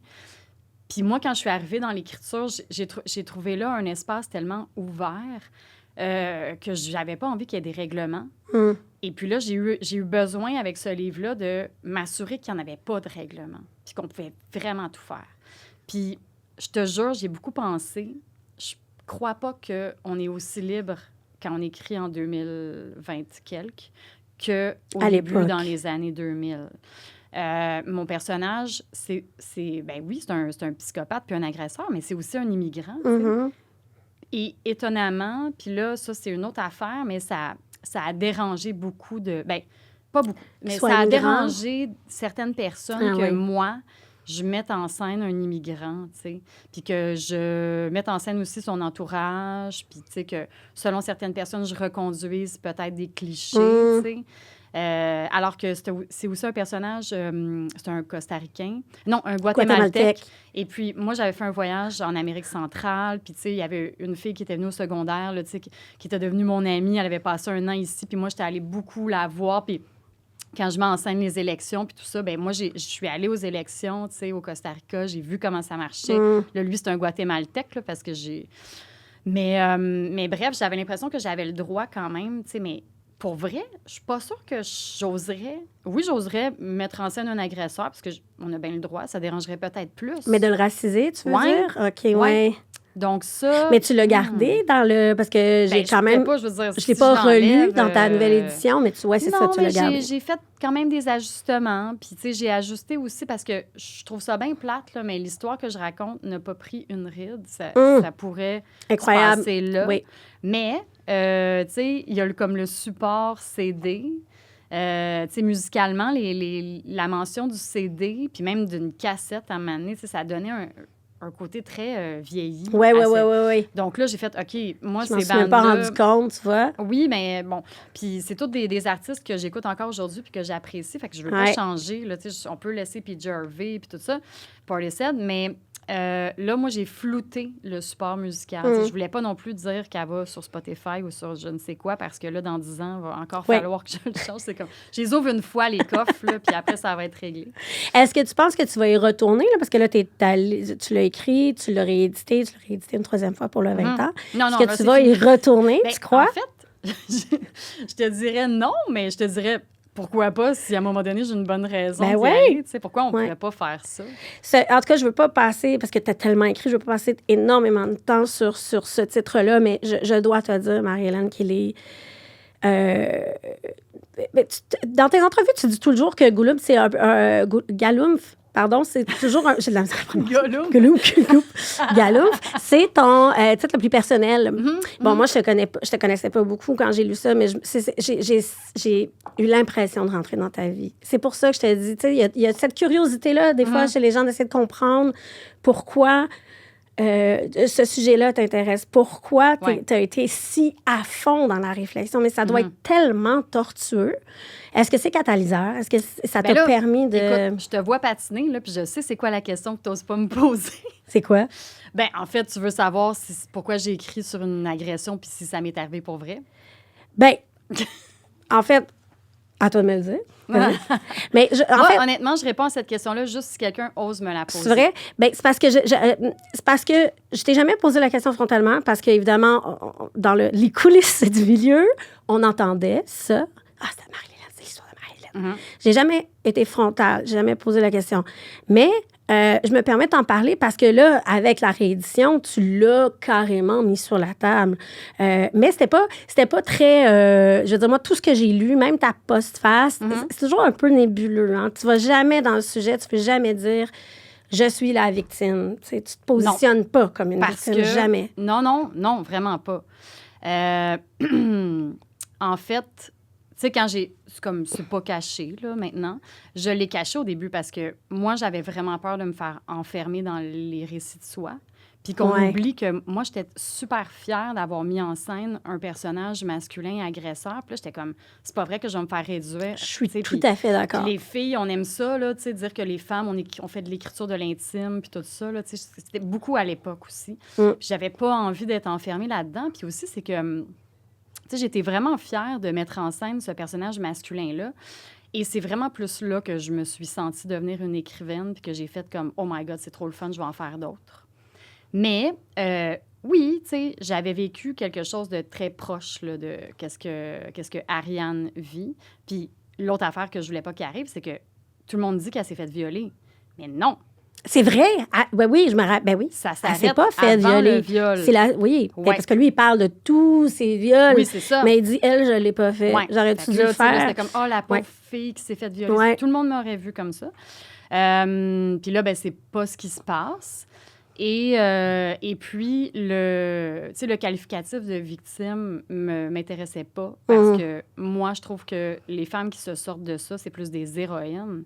Puis moi, quand je suis arrivée dans l'écriture, j'ai trouvé là un espace tellement ouvert que j'avais pas envie qu'il y ait des règlements. Et puis là, j'ai eu besoin, avec ce livre-là, de m'assurer qu'il n'y en avait pas de règlement, puis qu'on pouvait vraiment tout faire. Puis, je te jure, j'ai beaucoup pensé. Je crois pas qu'on est aussi libre quand on écrit en 2020 quelques qu'au début, dans les années 2000. Mon personnage, ben oui, c'est un psychopathe puis un agresseur, mais c'est aussi un immigrant. Et étonnamment, puis là, ça, c'est une autre affaire, mais ça a dérangé beaucoup de... Ben, pas beaucoup, mais ça a dérangé certaines personnes moi, je mette en scène un immigrant, tu sais, puis que je mette en scène aussi son entourage, puis tu sais, que selon certaines personnes, je reconduise peut-être des clichés, tu sais. Alors que c'est aussi un personnage, c'est un Costaricain, non, un Guatémaltèque. Et puis, moi, j'avais fait un voyage en Amérique centrale, puis tu sais, il y avait une fille qui était venue au secondaire, là, tu sais, qui était devenue mon amie, elle avait passé un an ici, puis moi, j'étais allée beaucoup la voir, puis quand je m'enseigne les élections puis tout ça, ben moi, je suis allée aux élections, tu sais, au Costa Rica. J'ai vu comment ça marchait. Là, lui, c'est un Guatémaltèque, là, parce que j'ai... Mais bref, j'avais l'impression que j'avais le droit quand même, tu sais, mais pour vrai, je suis pas sûre que j'oserais... Oui, j'oserais mettre en scène un agresseur, parce qu'on a bien le droit, ça dérangerait peut-être plus. Mais de le raciser, tu veux dire? OK, ouais. Donc ça... Mais tu l'as gardé dans le... Parce que j'ai quand même... Pas, je veux dire, je l'ai pas relu dans ta nouvelle édition, mais tu vois, c'est ça, tu l'as gardé. J'ai fait quand même des ajustements. Puis, tu sais, j'ai ajusté aussi parce que je trouve ça bien plate, là, mais l'histoire que je raconte n'a pas pris une ride. Ça pourrait se passer là. Oui. Mais tu sais, il y a comme le support CD. Tu sais, musicalement, la mention du CD, puis même d'une cassette à un moment donné, tu sais, ça donnait un côté très vieilli. Oui. Donc là, j'ai fait, OK, moi, Je m'en ces suis même pas bandes-là... rendu compte, tu vois. Oui, mais bon. Puis c'est tous des artistes que j'écoute encore aujourd'hui puis que j'apprécie. Fait que je veux pas changer. Là, on peut laisser PJ Harvey puis tout ça, Portishead, mais là, moi, j'ai flouté le support musical. Je voulais pas non plus dire qu'elle va sur Spotify ou sur je ne sais quoi parce que là, dans 10 ans, il va encore falloir que je le change. C'est comme, je les ouvre une fois, les coffres, là, puis après, ça va être réglé. Est-ce que tu penses que tu vas y retourner? Là, parce que là, tu l'as écrit, tu l'as réédité une troisième fois pour le 20 ans. Non, Est-ce que tu vas y retourner, tu crois? En fait, je te dirais non, mais je te dirais pourquoi pas si à un moment donné j'ai une bonne raison d'y aller, tu sais, pourquoi on pourrait pas faire ça? En tout cas, je veux pas passer, parce que tu as tellement écrit, je veux pas passer énormément de temps sur ce titre-là, mais je dois te dire, Marie-Hélène, qu'il est... dans tes entrevues, tu dis toujours que Gouloum, c'est Galoumf, pardon, c'est toujours un... J'ai de la misère à prononcer. Galoumf, c'est ton titre le plus personnel. Bon, moi, je te connaissais pas beaucoup quand j'ai lu ça, mais j'ai eu l'impression de rentrer dans ta vie. C'est pour ça que je te dis, tu sais, il y a cette curiosité-là, des fois, chez les gens, d'essayer de comprendre pourquoi ce sujet-là t'intéresse. Pourquoi tu as été si à fond dans la réflexion? Mais ça doit être tellement tortueux. Est-ce que c'est catalyseur? Est-ce que ça t'a permis de... Écoute, je te vois patiner, là, puis je sais c'est quoi la question que tu n'oses pas me poser. C'est quoi? Ben, en fait, tu veux savoir pourquoi j'ai écrit sur une agression puis si ça m'est arrivé pour vrai? Ben, en fait, à toi de me le dire. Mais honnêtement, je réponds à cette question-là juste si quelqu'un ose me la poser. C'est vrai? Bien, c'est parce que je t'ai jamais posé la question frontalement parce qu'évidemment, dans les coulisses du milieu, on entendait ça. Ah, c'est Marie-Hélène, c'est l'histoire de Marie-Hélène. J'ai jamais été frontale, j'ai jamais posé la question. Mais je me permets de t'en parler parce que là, avec la réédition, tu l'as carrément mis sur la table. Mais c'était pas très... je veux dire, moi, tout ce que j'ai lu, même ta postface, c'est toujours un peu nébuleux. Hein? Tu vas jamais dans le sujet, tu peux jamais dire « je suis la victime ». Tu sais, tu te positionnes pas comme une victime, jamais. Non, vraiment pas. En fait... Tu sais, quand c'est pas caché, là, maintenant, je l'ai caché au début parce que moi, j'avais vraiment peur de me faire enfermer dans les récits de soi. Puis qu'on oublie que moi, j'étais super fière d'avoir mis en scène un personnage masculin agresseur. Puis là, j'étais comme, c'est pas vrai que je vais me faire réduire. Je suis tout à fait d'accord. Puis les filles, on aime ça, là, tu sais, dire que les femmes, on fait de l'écriture de l'intime, puis tout ça, là, tu sais, c'était beaucoup à l'époque aussi. Puis j'avais pas envie d'être enfermée là-dedans. Puis aussi, c'est que... Tu sais, j'étais vraiment fière de mettre en scène ce personnage masculin-là. Et c'est vraiment plus là que je me suis sentie devenir une écrivaine puis que j'ai fait comme « Oh my God, c'est trop le fun, je vais en faire d'autres. » Mais oui, tu sais, j'avais vécu quelque chose de très proche là, de qu'est-ce que Ariane vit. Puis l'autre affaire que je voulais pas qu'il arrive, c'est que tout le monde dit qu'elle s'est faite violer. Mais non! C'est vrai. Oui, je me rappelle. Ben oui. Ça s'arrête. Elle s'est pas fait violer. Le viol. Oui, parce que lui, il parle de tous ses viols. Oui, c'est ça. Mais il dit, elle, je l'ai pas fait. J'aurais-tu dû le faire? C'était comme, oh, la pauvre fille qui s'est fait violer. Tout le monde m'aurait vu comme ça. Puis là, ben, c'est pas ce qui se passe. Et puis, le qualificatif de victime m'intéressait pas parce que moi, je trouve que les femmes qui se sortent de ça, c'est plus des héroïnes.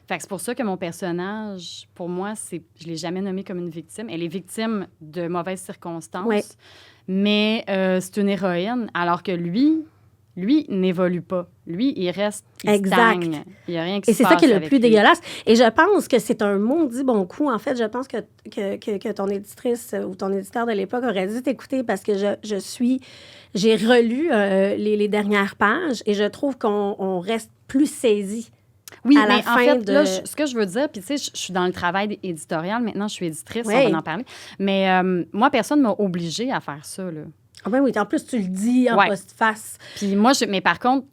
Fait que c'est pour ça que mon personnage, pour moi, je l'ai jamais nommée comme une victime. Elle est victime de mauvaises circonstances, mais c'est une héroïne, alors que lui n'évolue pas. Lui, il reste, il stagne. Il n'y a rien qui se passe. Et c'est ça qui est le plus dégueulasse. Et je pense que c'est un maudit bon coup. En fait, je pense que ton éditrice ou ton éditeur de l'époque aurait dû t'écouter parce que j'ai relu les dernières pages et je trouve qu'on reste plus saisi. Oui, mais en fait, là, ce que je veux dire, puis tu sais, je suis dans le travail éditorial. Maintenant, je suis éditrice, on va en parler. Mais moi, personne ne m'a obligée à faire ça, là. Ah ben oui, en plus, tu le dis en postface. Puis moi, mais par contre,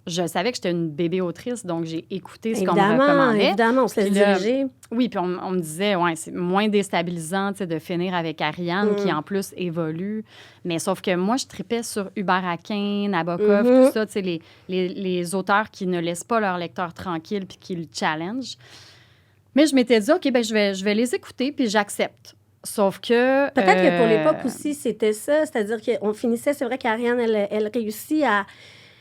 je savais que j'étais une bébé autrice, donc j'ai écouté ce qu'on me recommandait. Évidemment, on se laisse diriger. Oui, puis on me disait, c'est moins déstabilisant de finir avec Ariane, qui en plus évolue. Mais sauf que moi, je tripais sur Hubert Aquin, Nabokov, tout ça, les auteurs qui ne laissent pas leur lecteur tranquille puis qui le challenge. Mais je m'étais dit, OK, ben je vais les écouter, puis j'accepte. Sauf que... Peut-être que pour l'époque aussi, c'était ça. C'est-à-dire qu'on finissait, c'est vrai qu'Ariane, elle réussit à...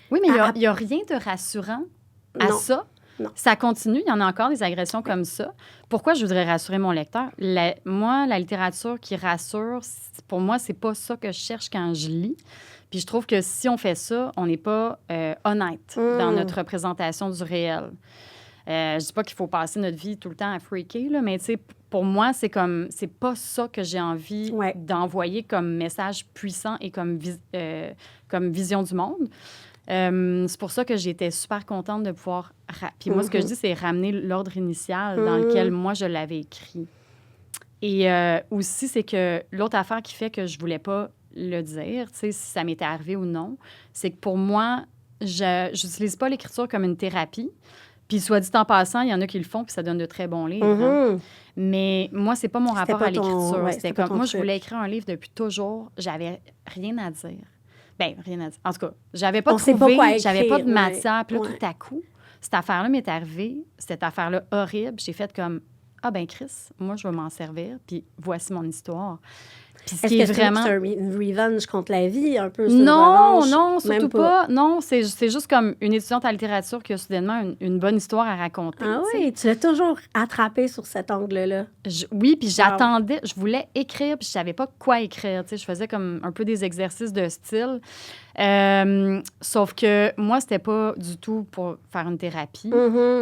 Oui, mais il n'y a rien de rassurant à Non. ça. Non. Ça continue, il y en a encore des agressions comme ça. Pourquoi je voudrais rassurer mon lecteur? Moi, la littérature qui rassure, pour moi, c'est pas ça que je cherche quand je lis. Puis je trouve que si on fait ça, on n'est pas honnête dans notre représentation du réel. Je dis pas qu'il faut passer notre vie tout le temps à freaker, là, mais tu sais, pour moi, c'est pas ça que j'ai envie d'envoyer comme message puissant et comme vision du monde. C'est pour ça que j'étais super contente de pouvoir... Puis moi, ce que je dis, c'est ramener l'ordre initial dans lequel moi, je l'avais écrit. Et aussi, c'est que l'autre affaire qui fait que je voulais pas le dire, tu sais, si ça m'était arrivé ou non, c'est que pour moi, je n'utilise pas l'écriture comme une thérapie. Puis, soit dit en passant, il y en a qui le font, puis ça donne de très bons livres. Hein. Mais moi, c'est pas mon rapport à l'écriture. C'était comme... Moi, je voulais écrire un livre depuis toujours. J'avais rien à dire. Bien, rien à dire. En tout cas, j'avais pas trouvé, j'avais pas de matière. Puis là, tout à coup, cette affaire-là m'est arrivée, cette affaire-là horrible. J'ai fait comme, ah ben Chris, moi, je vais m'en servir, puis voici mon histoire. Puis ce qui est vraiment... c'est une revenge contre la vie, un peu? Non, surtout pas. Non, c'est juste comme une étudiante en littérature qui a soudainement une bonne histoire à raconter. Ah oui, tu l'as toujours attrapé sur cet angle-là. Oui, puis j'attendais, je voulais écrire, puis je savais pas quoi écrire. Je faisais comme un peu des exercices de style. Sauf que moi, c'était pas du tout pour faire une thérapie.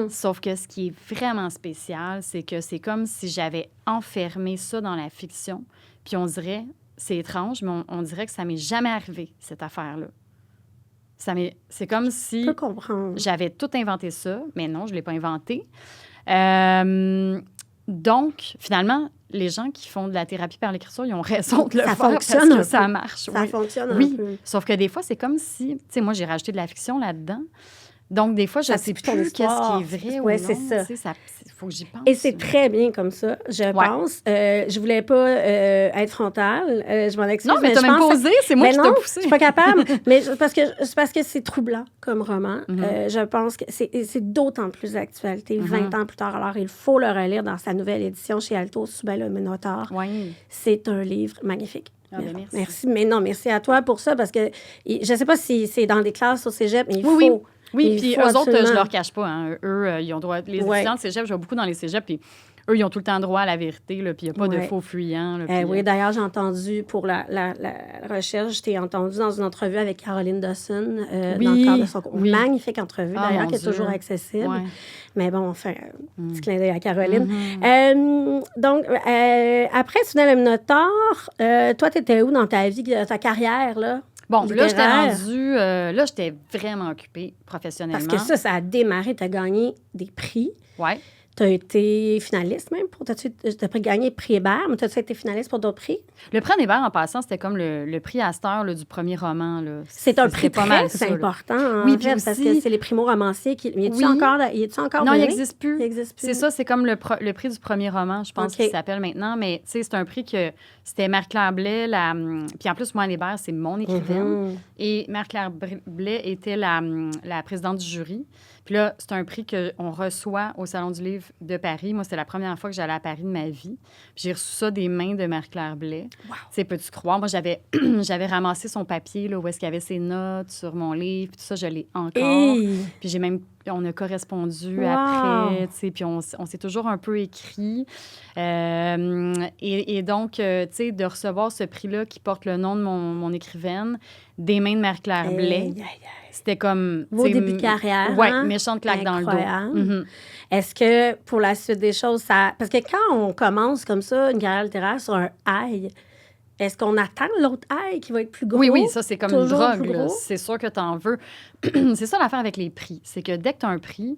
Sauf que ce qui est vraiment spécial, c'est que c'est comme si j'avais enfermé ça dans la fiction. Puis on dirait, c'est étrange, mais on dirait que ça m'est jamais arrivé, cette affaire-là. C'est comme si j'avais tout inventé ça, mais non, je ne l'ai pas inventé. Donc, finalement, les gens qui font de la thérapie par l'écriture, ils ont raison de le faire parce que ça marche. Ça fonctionne un peu. Sauf que des fois, c'est comme si... Tu sais, moi, j'ai rajouté de la fiction là-dedans. Donc, des fois, je ne sais plus qu'est-ce qui est vrai ou non. C'est ça. Il faut que j'y pense. Et c'est très bien comme ça, je pense. Je voulais pas être frontale. Je m'en excuse. Non, mais tu as même posé. C'est moi qui t'ai poussé. Je suis pas capable. Mais c'est parce que c'est troublant comme roman. Je pense que c'est d'autant plus d'actualité 20 ans plus tard. Alors, il faut le relire dans sa nouvelle édition chez Alto, sous le Minotaure. Oui. C'est un livre magnifique. Ah, ben merci. Merci. Mais non, merci à toi pour ça parce que je sais pas si c'est dans des classes au cégep, mais il faut... Oui, puis eux autres, je leur cache pas. Hein. Eux, ils ont droit... Les étudiants de cégep, je vois beaucoup dans les cégeps, puis eux, ils ont tout le temps droit à la vérité, là, puis il n'y a pas de faux fuyants. Là, oui, d'ailleurs, j'ai entendu, pour la recherche, je t'ai entendu dans une entrevue avec Caroline Dawson, dans le cadre de son magnifique entrevue, d'ailleurs, qui est toujours accessible. Ouais. Mais bon, enfin, petit clin d'œil à Caroline. Donc, après Tunnel Minotaure, toi, tu étais où dans ta vie, ta carrière, là? Bon, là, j'étais rendue... là, j'étais vraiment occupée professionnellement. Parce que ça a démarré. Tu as gagné des prix. Oui. Tu as été finaliste même. Tu as gagné le prix Hébert, mais tu as été finaliste pour d'autres prix? Le prix Hébert, en passant, c'était comme le prix Astor là, du premier roman. Là. C'est un prix très important, en fait, parce que c'est les primo-romanciers qui... Y est-tu encore Non, il n'existe plus. Il n'existe plus. C'est ça, c'est comme le prix du premier roman, je pense qu'il s'appelle maintenant. Mais tu sais, c'est un prix que... C'était Marie-Claire Blais. Puis en plus, moi, Hébert, c'est mon écrivaine. Et Marie-Claire Blais était la présidente du jury. Puis là, c'est un prix qu'on reçoit au Salon du livre de Paris. Moi, c'était la première fois que j'allais à Paris de ma vie. Puis j'ai reçu ça des mains de Marie-Claire Blais. Wow. Tu sais, peux-tu croire? Moi, j'avais ramassé son papier, là, où est-ce qu'il y avait ses notes sur mon livre. Puis tout ça, je l'ai encore. Puis on a correspondu après, tu sais, puis on s'est toujours un peu écrit. Et donc, tu sais, de recevoir ce prix-là qui porte le nom de mon écrivaine, des mains de Marie-Claire Blais, c'était comme... Vos débuts de carrière, Oui, méchante claque dans le dos. Est-ce que, pour la suite des choses, ça... Parce que quand on commence comme ça, une carrière littéraire sur un high, est-ce qu'on attend l'autre high qui va être plus gros? Oui, ça, c'est comme une drogue. C'est sûr que tu en veux. C'est ça l'affaire avec les prix. C'est que dès que tu as un prix,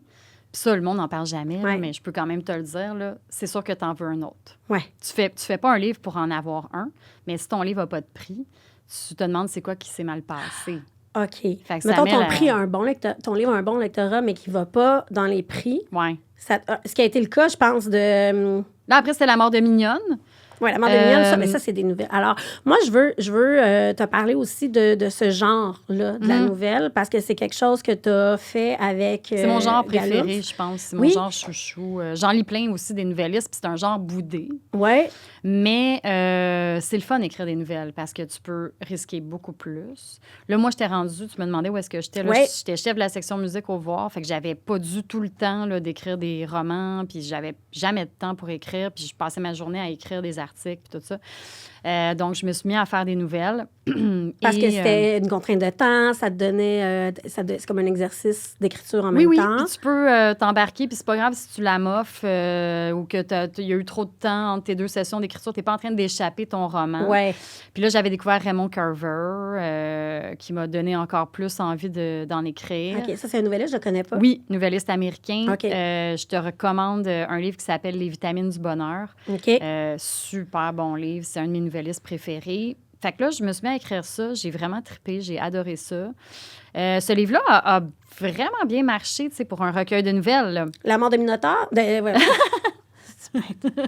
puis ça, le monde n'en parle jamais, là, mais je peux quand même te le dire, là, c'est sûr que tu en veux un autre. Ouais. Tu fais pas un livre pour en avoir un, mais si ton livre n'a pas de prix, tu te demandes c'est quoi qui s'est mal passé. OK. Mettons, ton livre a un bon lectorat, mais qui ne va pas dans les prix. Oui. Ce qui a été le cas, je pense, de... Là, après, c'était La mort de Mignonne. Oui, l'amande mignonne, ça, mais ça, c'est des nouvelles. Alors, moi, je veux te parler aussi de ce genre-là, de la nouvelle, parce que c'est quelque chose que tu as fait avec C'est mon genre Galouf. préféré, je pense. C'est mon genre chouchou. J'en lis plein aussi des nouvellistes, puis c'est un genre boudé. Oui. Mais c'est le fun d'écrire des nouvelles parce que tu peux risquer beaucoup plus. Là, moi, je t'ai rendue, tu me demandais où est-ce que j'étais. Là, j'étais chef de la section musique au Voir, fait que j'avais pas du tout le temps là, d'écrire des romans, puis j'avais jamais de temps pour écrire, puis je passais ma journée à écrire des articles, puis tout ça. Donc, je me suis mis à faire des nouvelles. Parce que c'était une contrainte de temps, ça te donnait... c'est comme un exercice d'écriture en même temps. Oui, puis tu peux t'embarquer, puis c'est pas grave si tu la moffes ou qu'il y a eu trop de temps entre tes 2 sessions d'écriture. T'es pas en train d'échapper ton roman. Ouais. Puis là, j'avais découvert Raymond Carver, qui m'a donné encore plus envie d'en écrire. OK, ça, c'est un nouvelliste, je le connais pas. Oui, nouvelliste américain. OK. Je te recommande un livre qui s'appelle Les vitamines du bonheur. OK. Super bon livre. C'est un de mes nouvellistes préférés. Fait que là, je me suis mis à écrire ça. J'ai vraiment trippé. J'ai adoré ça. Ce livre-là a vraiment bien marché, tu sais, pour un recueil de nouvelles. Là. La mort de Minotaure? Voilà.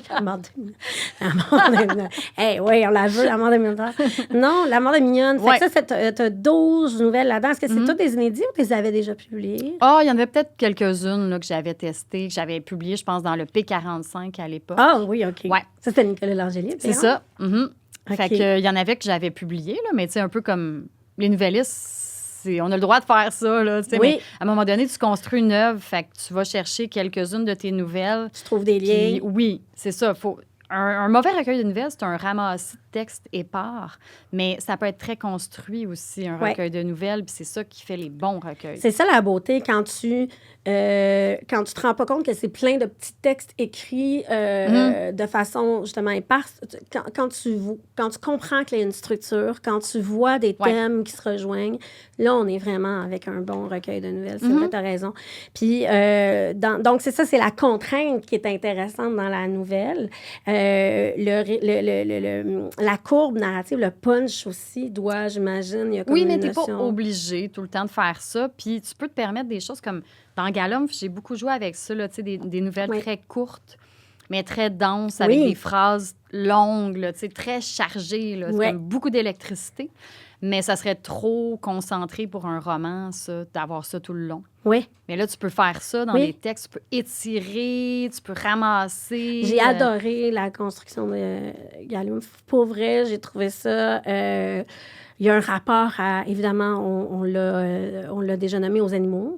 La mort de Minotaure. Hey, oui, on la veut, la mort de Minotaure. Non, la mort de Mignonne. Fait que ça, t'as 12 nouvelles là-dedans. Est-ce que c'est toutes des inédits ou tu les avais déjà publiées? Ah, il y en avait peut-être quelques-unes là, que j'avais testées, que j'avais publiées, je pense, dans le P45 à l'époque. Ah oui, OK. Ouais. Ça, c'était Nicolas Langelier. C'est ça. Okay. Fait que, il y en avait que j'avais publiées, là, mais tu sais, un peu comme les nouvellistes, on a le droit de faire ça, là, tu sais, mais à un moment donné, tu construis une œuvre, fait que tu vas chercher quelques-unes de tes nouvelles. Tu trouves des liens. Puis, oui, c'est ça. Un mauvais recueil de nouvelles, c'est un ramassis de textes épars, mais ça peut être très construit aussi, un recueil de nouvelles, puis c'est ça qui fait les bons recueils. C'est ça la beauté, quand tu te rends pas compte que c'est plein de petits textes écrits de façon justement éparse. Quand tu comprends qu'il y a une structure, quand tu vois des thèmes qui se rejoignent, là, on est vraiment avec un bon recueil de nouvelles. C'est vrai, tu as raison. Puis, donc, c'est ça, c'est la contrainte qui est intéressante dans la nouvelle. La courbe narrative, le punch aussi doit, j'imagine, il y a comme mais une t'es pas notion... obligé tout le temps de faire ça. Puis tu peux te permettre des choses comme... Dans Galouf, j'ai beaucoup joué avec ça, là, des nouvelles très courtes, mais très denses, avec des phrases longues, là, très chargées. Là, comme beaucoup d'électricité. Mais ça serait trop concentré pour un roman, ça, d'avoir ça tout le long. Oui. Mais là, tu peux faire ça dans les textes. Tu peux étirer, tu peux ramasser. J'ai adoré la construction de Galouf. Pour vrai, j'ai trouvé ça... il y a un rapport à... Évidemment, on l'a déjà nommé aux animaux.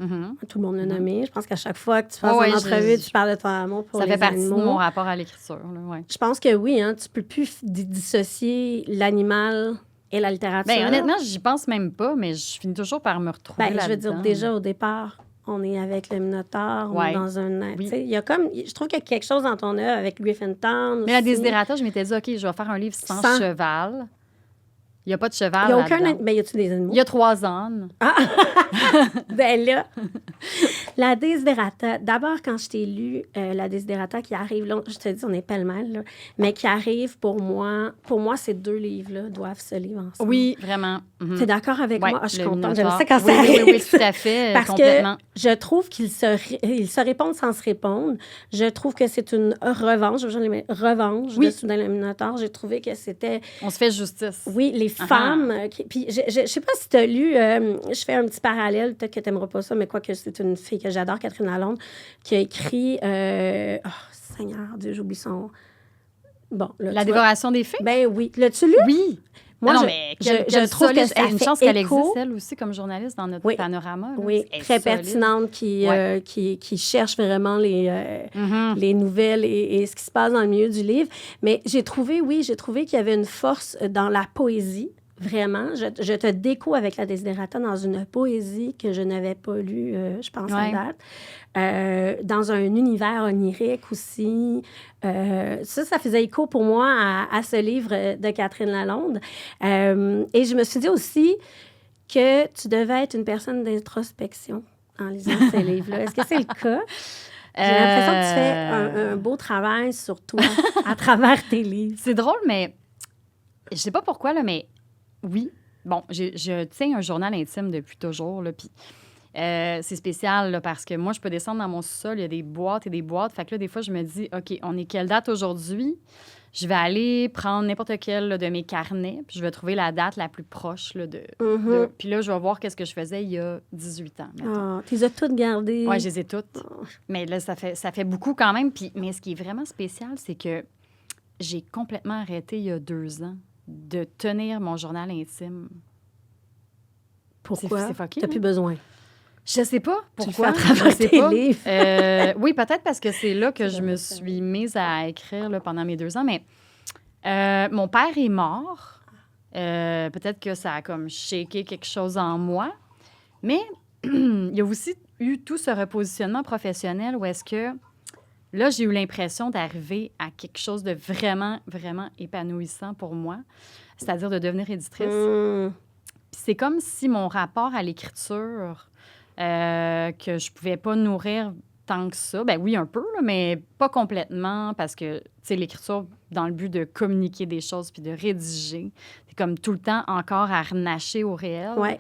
Tout le monde l'a nommé. Je pense qu'à chaque fois que tu fais une entrevue, tu parles de ton amour pour les animaux. Ça fait partie de mon rapport à l'écriture. Là, Je pense que oui, hein, tu peux plus dissocier l'animal... et la littérature. Bien, honnêtement, j'y pense même pas, mais je finis toujours par me retrouver là-dedans. Je veux dire, déjà, au départ, on est avec le Minotaure, on est dans un... Il y a comme... Je trouve qu'il y a quelque chose dans ton œuvre avec Griffintown aussi. Mais la Desiderata, je m'étais dit, OK, je vais faire un livre sans cheval. Il n'y a pas de cheval. Il n'y a aucun... Mais y a-tu des animaux? Il y a 3 ânes. Ah! Ben là, la Desiderata, d'abord, quand je t'ai lu la Desiderata qui arrive, là, je te dis, on est pêle-mêle, là, mais qui arrive pour moi, ces 2 livres-là doivent se lire ensemble. Oui, vraiment. Tu es d'accord avec moi? Je suis contente. J'aime ça quand ça arrive. Oui, tout à fait. Parce complètement. que je trouve qu'ils se répondent sans se répondre. Je trouve que c'est une revanche. De Soudain le Minotaure. J'ai trouvé que c'était... On se fait justice. Oui, les femmes... Puis je sais pas si tu as lu... je fais un petit parallèle. Peut-être que tu n'aimeras pas ça, mais quoique c'est une fille que j'adore, Catherine Lalonde, qui a écrit... Seigneur Dieu, j'oublie son... Bon, là, La dévoration des fées? Ben oui. L'as-tu lu? Oui. Moi, je trouve que c'est une chance qu'elle existe, elle aussi, comme journaliste dans notre panorama. Là. Oui, très pertinente, qui cherche vraiment les nouvelles et ce qui se passe dans le milieu du livre. Mais j'ai trouvé qu'il y avait une force dans la poésie. Vraiment, je te découvre avec la Desiderata dans une poésie que je n'avais pas lue, je pense, à date. Dans un univers onirique aussi. Ça faisait écho pour moi à ce livre de Catherine Lalonde. Et je me suis dit aussi que tu devais être une personne d'introspection en lisant ces livres-là. Est-ce que c'est le cas? J'ai l'impression que tu fais un beau travail sur toi à travers tes livres. C'est drôle, mais je sais pas pourquoi, là, mais oui. Bon, je tiens un journal intime depuis toujours, là, puis c'est spécial, là, parce que moi, je peux descendre dans mon sous-sol, il y a des boîtes et des boîtes. Fait que là, des fois, je me dis, OK, on est quelle date aujourd'hui? je vais aller prendre n'importe quel là, de mes carnets, puis je vais trouver la date la plus proche. Là, puis là, je vais voir qu'est-ce que je faisais il y a 18 ans. Oh, tu les as toutes gardées. Oui, je les ai toutes. Mais là, ça fait beaucoup quand même. Mais ce qui est vraiment spécial, c'est que j'ai complètement arrêté il y a 2 ans de tenir mon journal intime. Pourquoi? C'est fucké, t'as plus besoin. Je sais pas pourquoi. Tu le fais à travers tes livres. Oui, peut-être parce que c'est là que je me suis mise à écrire là, pendant mes 2 ans. Mais mon père est mort. Peut-être que ça a comme shaké quelque chose en moi. Mais il y a aussi eu tout ce repositionnement professionnel où est-ce que là, j'ai eu l'impression d'arriver à quelque chose de vraiment, vraiment épanouissant pour moi, c'est-à-dire de devenir éditrice. Puis c'est comme si mon rapport à l'écriture, que je pouvais pas nourrir tant que ça, ben oui, un peu, là, mais pas complètement, parce que, tu sais, l'écriture, dans le but de communiquer des choses puis de rédiger, c'est comme tout le temps encore à renacher au réel. Ouais.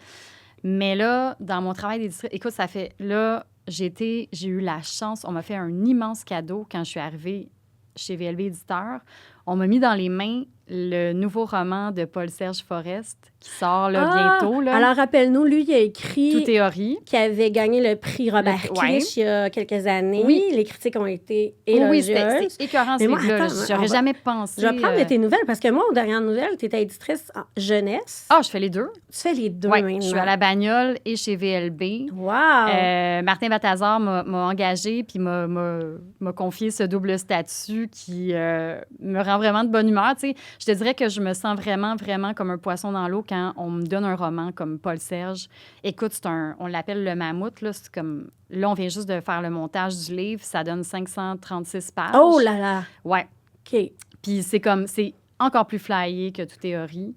Mais là, dans mon travail d'éditrice, écoute, ça fait... Là, j'ai eu la chance, on m'a fait un immense cadeau quand je suis arrivée chez VLB Éditeur. On m'a mis dans les mains le nouveau roman de Paul-Serge Forest qui sort là, bientôt. Là. Alors, rappelle-nous, lui, il a écrit... Tout théorie. Qui avait gagné le prix Robert Clich il y a quelques années. Oui. Les critiques ont été élogieuses. Oui, c'était écœurant, ce livre-là. J'aurais jamais pensé... Je vais prendre de tes nouvelles, parce que moi, aux dernières nouvelles, tu étais éditrice en jeunesse. Ah, je fais les deux. Tu fais les deux Oui, maintenant. je suis à La Bagnole et chez VLB. Wow! Martin Balthazar m'a engagée puis m'a confié ce double statut qui me rend vraiment de bonne humeur. Tu sais, je te dirais que je me sens vraiment, vraiment comme un poisson dans l'eau quand on me donne un roman comme Paul-Serge. Écoute, on l'appelle le mammouth. Là, c'est comme, là, on vient juste de faire le montage du livre. Ça donne 536 pages. Oh là là! Ouais. OK. Puis c'est encore plus flyé que Tout théorie.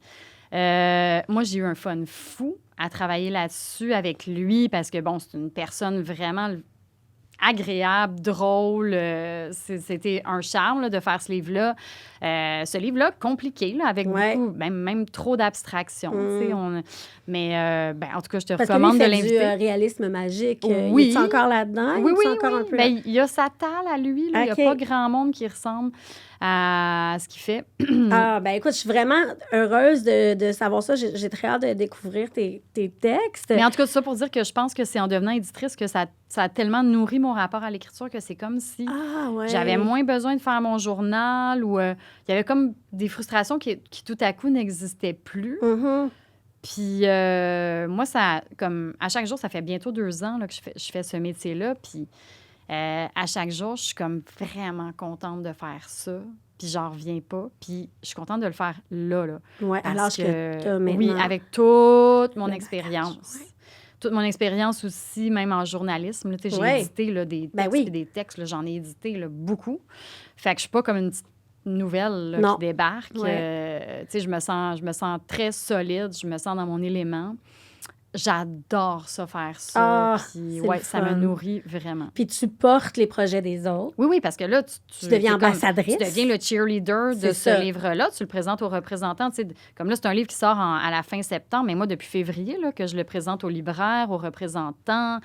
Moi, j'ai eu un fun fou à travailler là-dessus avec lui parce que, bon, c'est une personne vraiment agréable, drôle. C'était un charme là, de faire ce livre-là. Ce livre-là, compliqué, là, avec beaucoup, même trop d'abstraction. Mais en tout cas, je te recommande de l'inviter. Parce que lui, du réalisme magique. Oui. Il est encore là-dedans? Oui, encore un peu ben, il y a sa talle à lui. Là. Okay. Il n'y a pas grand monde qui ressemble à ce qu'il fait. Ben écoute, je suis vraiment heureuse de savoir ça. J'ai très hâte de découvrir tes textes. Mais en tout cas, c'est ça pour dire que je pense que c'est en devenant éditrice que ça a tellement nourri mon rapport à l'écriture que c'est comme si j'avais moins besoin de faire mon journal ou il y avait comme des frustrations qui tout à coup n'existaient plus. Mm-hmm. Puis moi, ça, comme à chaque jour, ça fait bientôt 2 ans là, que je fais ce métier-là. Puis à chaque jour, je suis comme vraiment contente de faire ça. Puis j'en reviens pas. Puis je suis contente de le faire là. Oui, à l'âge que tu as maintenant. Oui, avec toute mon expérience. Toute mon expérience aussi, même en journalisme. Là, j'ai édité là, des textes des textes. Là, j'en ai édité là, beaucoup. Fait que je suis pas comme une petite nouvelle là, qui débarque. Je me sens très solide. Je me sens dans mon élément. J'adore ça, faire ça. Puis, ça me nourrit vraiment. Puis tu portes les projets des autres. Oui, parce que là, tu deviens ambassadrice. Tu deviens le cheerleader de ce livre-là. Tu le présentes aux représentants. Comme là, c'est un livre qui sort à la fin septembre, mais moi, depuis février, là, que je le présente aux libraires, aux représentants,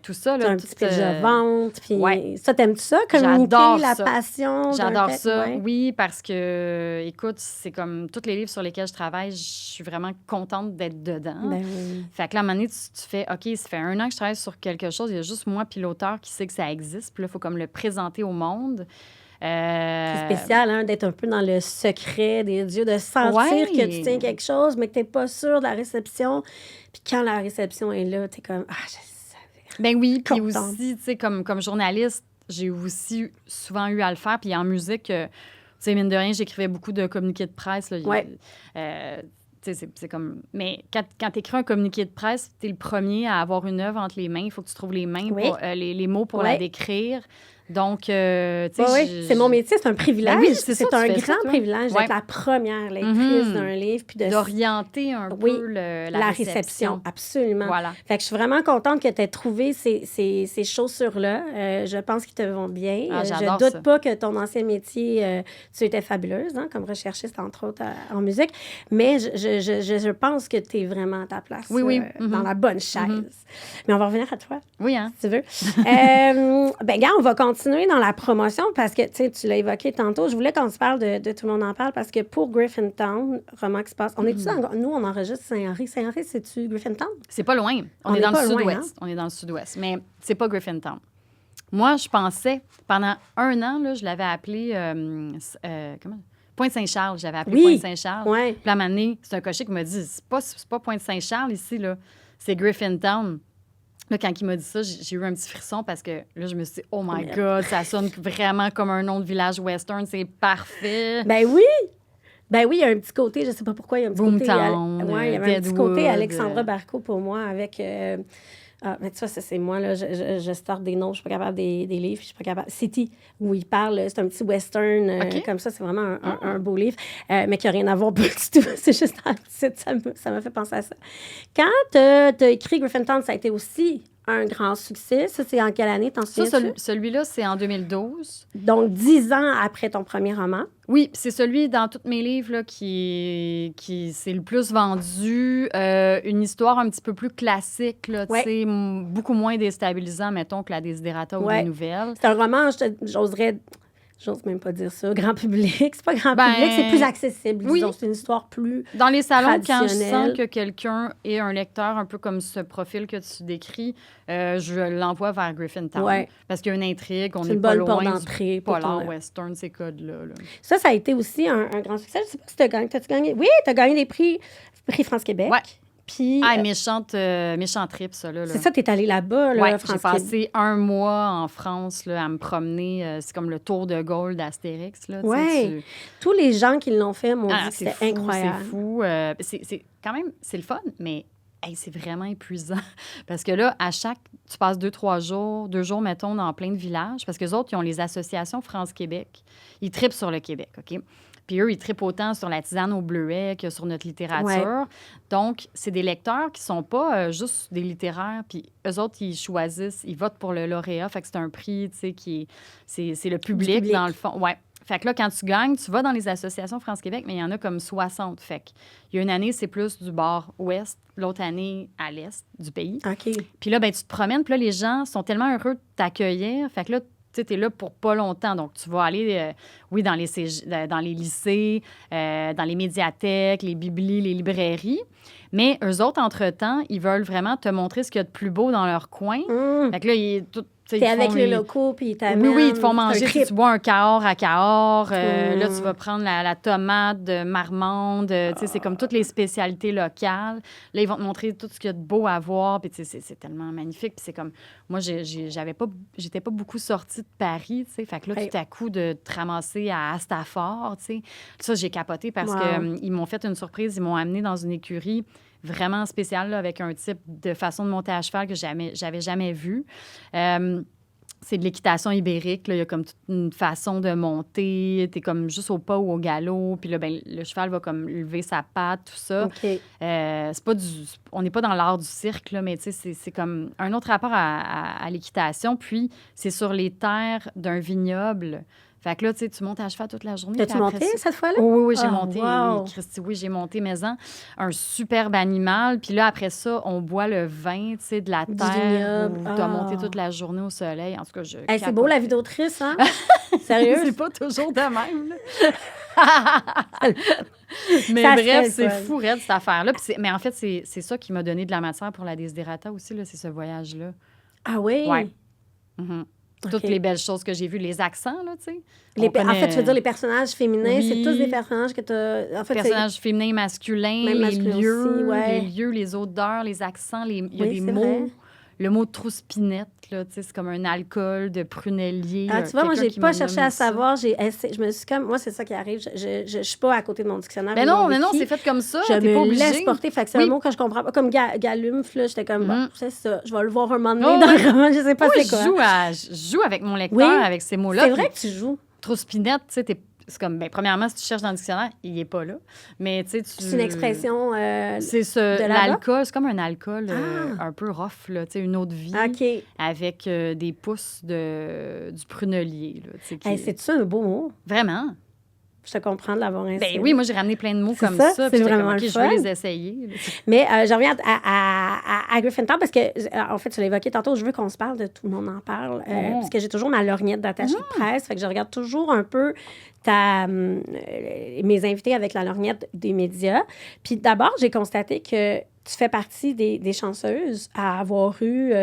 tout ça. Là, un petit pitch de vente. Puis ça, t'aimes-tu ça? Communiquer la passion? J'adore ça, oui, parce que, écoute, c'est comme tous les livres sur lesquels je travaille, je suis vraiment contente d'être dedans. Ben oui. Fait que là, à un moment donné, tu fais, OK, ça fait 1 an que je travaille sur quelque chose, il y a juste moi puis l'auteur qui sait que ça existe. Puis là, il faut comme le présenter au monde. C'est spécial, hein, d'être un peu dans le secret des dieux, de sentir que tu tiens quelque chose, mais que tu n'es pas sûr de la réception. Puis quand la réception est là, tu es comme, je savais. Ben oui, puis aussi, tu sais, comme journaliste, j'ai aussi souvent eu à le faire. Puis en musique, tu sais, mine de rien, j'écrivais beaucoup de communiqués de presse. Là, c'est comme... Mais quand tu écris un communiqué de presse, tu es le premier à avoir une œuvre entre les mains. Il faut que tu trouves les mots pour la décrire. Donc, tu sais... c'est mon métier, c'est un privilège. Ben oui, c'est un grand privilège d'être la première lectrice d'un livre. Puis d'orienter un peu la réception. Absolument. Voilà. Fait que je suis vraiment contente que tu aies trouvé ces chaussures-là. Je pense qu'ils te vont bien. Je doute pas que ton ancien métier, tu étais fabuleuse, hein, comme recherchiste, entre autres, en musique. Mais je pense que tu es vraiment à ta place dans la bonne chaise. Mais on va revenir à toi. Oui, hein? Si tu veux. Gars, on va continuer continuer dans la promotion parce que, tu sais, tu l'as évoqué tantôt. Je voulais qu'on se parle de Tout le monde en parle parce que pour Griffintown, roman qui se passe... Nous, on enregistre Saint-Henri. Saint-Henri, c'est-tu Griffintown? C'est pas loin. On est dans le sud-ouest. On est dans le sud-ouest. Mais c'est pas Griffintown. Moi, je pensais, pendant 1 an, là, je l'avais appelé... Pointe-Saint-Charles. J'avais appelé Pointe-Saint-Charles. Ouais. Puis à un moment donné, c'est un cocher qui m'a dit, c'est pas Pointe-Saint-Charles ici, là. C'est Griffintown. Là, quand il m'a dit ça, j'ai eu un petit frisson parce que là, je me suis dit, oh my God, ça sonne vraiment comme un nom de village western, c'est parfait. Ben oui, il y a un petit côté, je sais pas pourquoi, il y a un petit Boomtown, côté... il y avait un petit côté Alexandra Barco pour moi avec... mais tu vois, ça, c'est moi, là, je starte des noms, je suis pas capable des livres, je suis pas capable... City, où il parle, c'est un petit western, comme ça, c'est vraiment un beau livre, mais qui n'a rien à voir du tout, c'est juste dans le titre, ça m'a fait penser à ça. Quand t'as écrit Griffintown, ça a été aussi un grand succès. Ça, c'est en quelle année, t'en souviens-tu? Celui-là, c'est en 2012. Donc, 10 ans après ton premier roman. Oui, c'est celui dans tous mes livres là, qui c'est le plus vendu. Une histoire un petit peu plus classique, là, Ouais. beaucoup moins déstabilisant, mettons, que la Desiderata ou les nouvelles. C'est un roman, j'ose même pas dire ça, grand public. C'est pas grand public, c'est plus accessible. Oui. Disons, c'est une histoire plus dans les salons, quand je traditionnelle. sens que quelqu'un est un lecteur un peu comme ce profil que tu décris, je l'envoie vers Griffintown. Ouais. Parce qu'il y a une intrigue, on C'est n'est une pas bonne porte loin d'entrée du pour polar ton- western, ces codes-là. Là. Ça a été aussi un grand succès. Je sais pas si t'as-tu gagné? Oui, t'as gagné des prix France-Québec. Ouais. Puis, méchant trip, ça, là. c'est ça, t'es allé là-bas, là, Ouais, j'ai France-Québec. passé 1 mois en France là, à me promener. C'est comme le tour de Gaulle d'Astérix. Là, Ouais. Tous les gens qui l'ont fait m'ont dit que c'est c'était fou, incroyable. C'est fou. C'est quand même, c'est le fun, mais c'est vraiment épuisant. Parce que là, tu passes 2-3 jours, 2 jours, mettons, dans plein de villages, parce que les autres, ils ont les associations France-Québec. Ils trippent sur le Québec, OK? Puis eux, ils trippent autant sur la tisane au bleuet que sur notre littérature. Ouais. Donc, c'est des lecteurs qui sont pas juste des littéraires. Puis eux autres, ils choisissent, ils votent pour le lauréat. Fait que c'est un prix, tu sais, c'est le public, dans le fond. Ouais. Fait que là, quand tu gagnes, tu vas dans les associations France-Québec, mais il y en a comme 60. Fait qu'il y a une année, c'est plus du bord ouest, l'autre année à l'est du pays. OK. Puis là, ben, tu te promènes, puis là, les gens sont tellement heureux de t'accueillir. Fait que là, tu es là pour pas longtemps. Donc, tu vas aller, dans les lycées, dans les médiathèques, les biblios, les librairies. Mais eux autres, entre-temps, ils veulent vraiment te montrer ce qu'il y a de plus beau dans leur coin. Fait que là, T'es avec les locaux, puis ils t'amènent. Oui, ils te font manger. Tu bois un Cahors à Cahors. Là, tu vas prendre la tomate de Marmande. C'est comme toutes les spécialités locales. Là, ils vont te montrer tout ce qu'il y a de beau à voir. Puis, c'est tellement magnifique. Puis, c'est comme... Moi, j'étais pas beaucoup sortie de Paris, tu sais. Fait que là, tout à coup, de te ramasser à Astafort, tu sais. Ça, j'ai capoté parce qu'ils m'ont fait une surprise. Ils m'ont amené dans une écurie vraiment spécial, là, avec un type de façon de monter à cheval que j'avais jamais vu. C'est de l'équitation ibérique. Là. Il y a comme toute une façon de monter. T'es comme juste au pas ou au galop. Puis là, ben, le cheval va comme lever sa patte, tout ça. OK. C'est pas on n'est pas dans l'art du cirque, là, mais c'est comme un autre rapport à l'équitation. Puis, c'est sur les terres d'un vignoble. Fait que là, tu sais, tu montes à cheval toute la journée. T'as-tu monté cette fois-là? Oui, j'ai monté. Wow. Christy, oui, j'ai monté, mais un superbe animal. Puis là, après ça, on boit le vin, tu sais, de la terre. Où tu as monté toute la journée au soleil. En tout cas, c'est beau, la vie d'autrice, hein? Sérieux? C'est pas toujours de même, là. Mais ça bref, c'est fou, raide, cette affaire-là. Mais en fait, c'est ça qui m'a donné de la matière pour la Desiderata aussi, là, c'est ce voyage-là. Ah oui? Ouais. Mm-hmm. Toutes les belles choses que j'ai vues, les accents, là, tu sais. En fait, tu veux dire les personnages féminins, c'est tous des personnages que tu as... En fait, personnages féminins, masculins, les lieux, les odeurs, les accents, il y a des mots. Vrai. Le mot trouspinette, là, tu sais, c'est comme un alcool de prunellier. Ah, tu vois, moi, j'ai pas cherché à savoir. Je me suis comme... Moi, c'est ça qui arrive. Je suis pas à côté de mon dictionnaire. Mais non, c'est fait comme ça. Je me pas laisse porter. Fait que c'est un mot que je comprends pas. Comme galumph, là, j'étais comme, bon, c'est ça. Je vais le voir un moment donné dans le roman. Je sais pas c'est quoi. Je joue avec mon lecteur, avec ces mots-là. C'est vrai que tu joues. Trouspinette, tu sais, c'est comme, premièrement, si tu cherches dans le dictionnaire, il n'est pas là. Mais, tu sais, c'est une expression de l'alcool. C'est comme un alcool un peu rough, là, tu sais, une autre vie. Okay. Avec des pousses du prunellier, là. C'est-tu un beau mot? Vraiment. Je te comprends de l'avoir inséré. Ben oui, moi, j'ai ramené plein de mots C'est comme ça, ça. c'est Puis j'étais vraiment comme, OK, le je veux fun. les essayer. Mais je reviens à Griffintown parce que, en fait, tu l'as évoqué tantôt, je veux qu'on se parle de Tout le monde en parle. Parce que j'ai toujours ma lorgnette d'attaché de presse. Fait que je regarde toujours un peu mes invités avec la lorgnette des médias. Puis d'abord, j'ai constaté que tu fais partie des chanceuses à avoir eu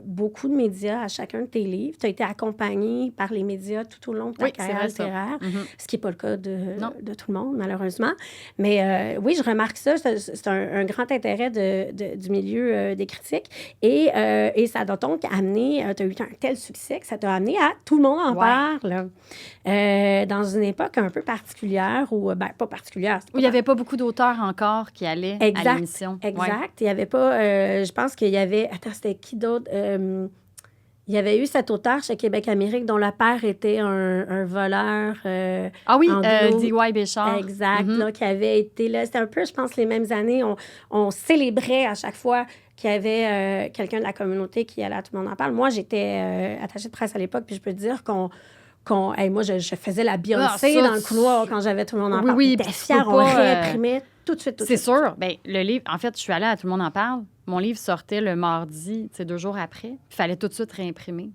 beaucoup de médias à chacun de tes livres. Tu as été accompagnée par les médias tout au long de ta carrière littéraire, ce qui n'est pas le cas de tout le monde, malheureusement. Mais oui, je remarque ça. C'est un grand intérêt du milieu des critiques. Et ça t'a donc amené, tu as eu un tel succès que ça t'a amené à Tout le monde en parle. Dans une époque un peu particulière, ou pas particulière. Où il n'y avait pas beaucoup d'auteurs encore qui allaient à l'émission. Exact. Il n'y avait pas... je pense qu'il y avait... Attends, c'était qui d'autre? Il y avait eu cet auteur chez Québec-Amérique dont le père était un voleur D.Y. Béchard. Exact, là, qui avait été là. C'était un peu, je pense, les mêmes années. On célébrait à chaque fois qu'il y avait quelqu'un de la communauté qui allait à Tout le monde en parle. Moi, j'étais attachée de presse à l'époque, puis je peux te dire moi, je faisais la Beyoncé dans le couloir quand j'avais Tout le monde en parle. Oui, t'es fière, on réimprimait tout de suite. C'est sûr. Bien, le livre, en fait, je suis allée à Tout le monde en parle. Mon livre sortait le mardi, 2 jours après. Il fallait tout de suite réimprimer.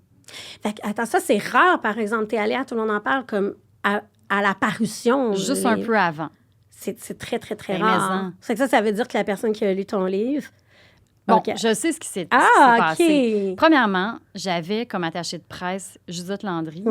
Fait que, attends, ça, c'est rare, par exemple. T'es allée à Tout le monde en parle comme à la parution. Juste un peu avant. C'est très, très, très rare. C'est que ça veut dire que la personne qui a lu ton livre... Bon, je sais ce qui s'est passé. OK. Premièrement, j'avais comme attachée de presse Judith Landry,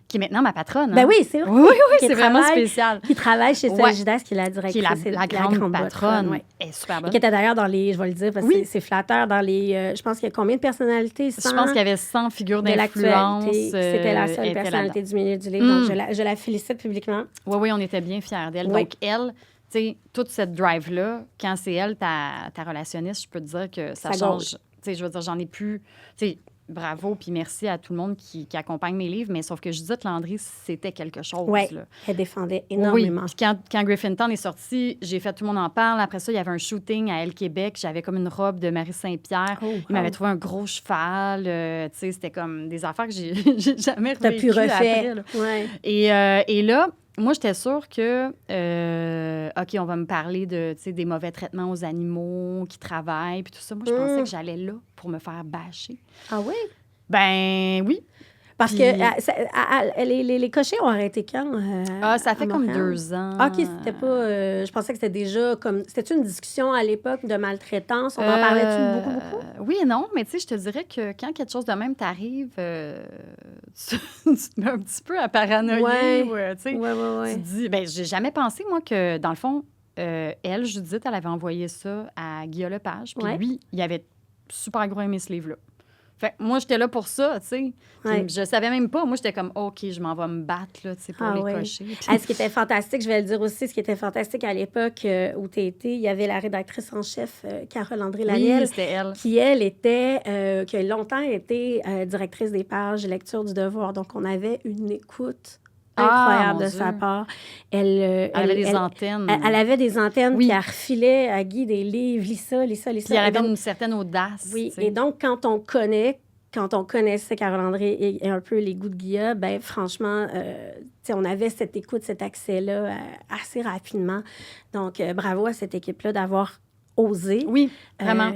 qui est maintenant ma patronne. Ben oui, c'est vrai. Oui, c'est vraiment spécial. Qui travaille chez Sagidas, qui est la directrice. Qui est la grande patronne. Elle est super bonne. Et qui était d'ailleurs dans les, je vais le dire, parce que c'est flatteur, dans les... je pense qu'il y a combien de personnalités? 100, je pense qu'il y avait 100 figures d'influence. C'était la seule personnalité du milieu du livre. Donc, je la félicite publiquement. Oui, on était bien fiers d'elle. Donc, elle... toute cette drive-là, quand c'est elle, ta relationniste, je peux te dire que ça change. Je veux dire, j'en ai plus... bravo, puis merci à tout le monde qui accompagne mes livres, mais sauf que Judith Landry, c'était quelque chose. Oui, là. Elle défendait énormément. Oui, puis quand Griffintown est sorti, j'ai fait Tout le monde en parle. Après ça, il y avait un shooting à Elle Québec. J'avais comme une robe de Marie Saint-Pierre. Il m'avait trouvé un gros cheval. C'était comme des affaires que j'ai jamais revécues. T'as pu refaire. Et là... Moi, j'étais sûre que, OK, on va me parler des mauvais traitements aux animaux qui travaillent, puis tout ça. Moi, je pensais que j'allais là pour me faire bâcher. Ah oui? Ben oui. Parce que les cochers ont arrêté quand? Ça fait comme 2 ans. OK, c'était pas... je pensais que c'était déjà comme... C'était une discussion à l'époque de maltraitance? On en parlait-tu beaucoup? Oui et non, mais tu sais, je te dirais que quand quelque chose de même t'arrive, tu te mets un petit peu à paranoïer. Oui. Tu te dis... Ben, j'ai jamais pensé, moi, que, dans le fond, elle, Judith, elle avait envoyé ça à Guillaume Lepage. Puis lui, il avait super gros aimé ce livre-là. Fait que moi, j'étais là pour ça, tu sais. Je savais même pas. Moi, j'étais comme, OK, je m'en vais me battre, là, tu sais, pour les cocher. Ce qui était fantastique, je vais le dire aussi, ce qui était fantastique à l'époque où tu étais, il y avait la rédactrice en chef, Carole André-Laniel. Oui, c'était elle. Qui, elle, était, qui a longtemps été directrice des pages lecture du Devoir. Donc, on avait une écoute incroyable de sa part. Elle avait des antennes. Elle avait des antennes, puis elle refilait à Guy des livres, lis ça. Puis elle avait une certaine audace. Oui, et donc, quand on connaissait Carole André et un peu les goûts de Guilla, ben franchement, on avait cette écoute, cet accès-là assez rapidement. Donc, bravo à cette équipe-là d'avoir osé vraiment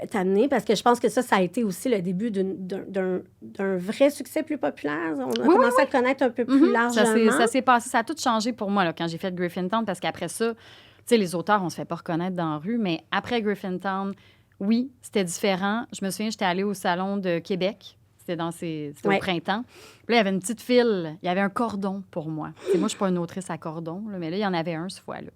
t'amener, parce que je pense que ça a été aussi le début d'un vrai succès plus populaire. On a commencé à connaître un peu plus largement. Ça s'est passé, ça a tout changé pour moi là, quand j'ai fait Griffintown, parce qu'après ça, tu sais, les auteurs, on se fait pas reconnaître dans la rue, mais après Griffintown, oui, c'était différent. Je me souviens, j'étais allée au Salon de Québec. C'était au printemps. Puis là, il y avait une petite file. Il y avait un cordon pour moi. Moi, je ne suis pas une autrice à cordon, là, mais là, il y en avait un cette fois-là.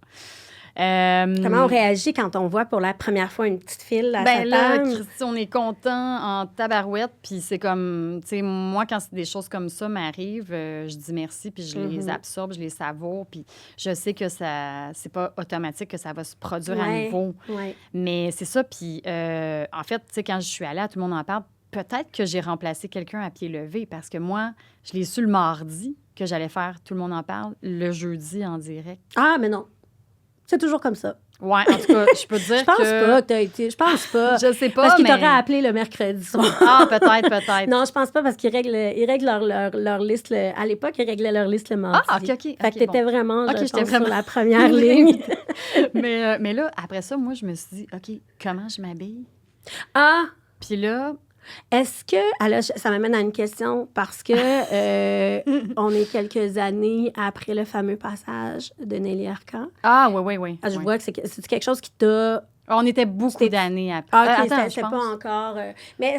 Comment on réagit quand on voit pour la première fois une petite file à sa table? Christy, on est content en tabarouette, puis c'est comme, tu sais, moi, quand des choses comme ça m'arrivent, je dis merci, puis je les absorbe, je les savoure, puis je sais que c'est pas automatique que ça va se produire à nouveau. Mais c'est ça, puis en fait, tu sais, quand je suis allée à Tout le monde en parle, peut-être que j'ai remplacé quelqu'un à pied levé, parce que moi, je l'ai su le mardi que j'allais faire Tout le monde en parle, le jeudi en direct. Ah, mais non. C'est toujours comme ça. Ouais, en tout cas, je peux te dire Je pense pas que t'as été... Je pense pas. Je sais pas, Parce qu'ils mais... t'auraient appelé le mercredi soir. Ah, peut-être. Non, je pense pas parce qu'ils règlent leur liste. À l'époque, ils réglaient leur liste le mardi. Ah, OK. Fait que t'étais vraiment, OK, je j'étais pense, vraiment... sur la première ligne. mais là, après ça, moi, je me suis dit, OK, comment je m'habille? Ah! Puis là... Est-ce que... Alors, ça m'amène à une question parce que on est quelques années après le fameux passage de Nelly Arcan. Ah, oui. Je vois que c'est quelque chose qui t'a... On était beaucoup d'années après. Ah, OK, Attends, c'est pas encore... Mais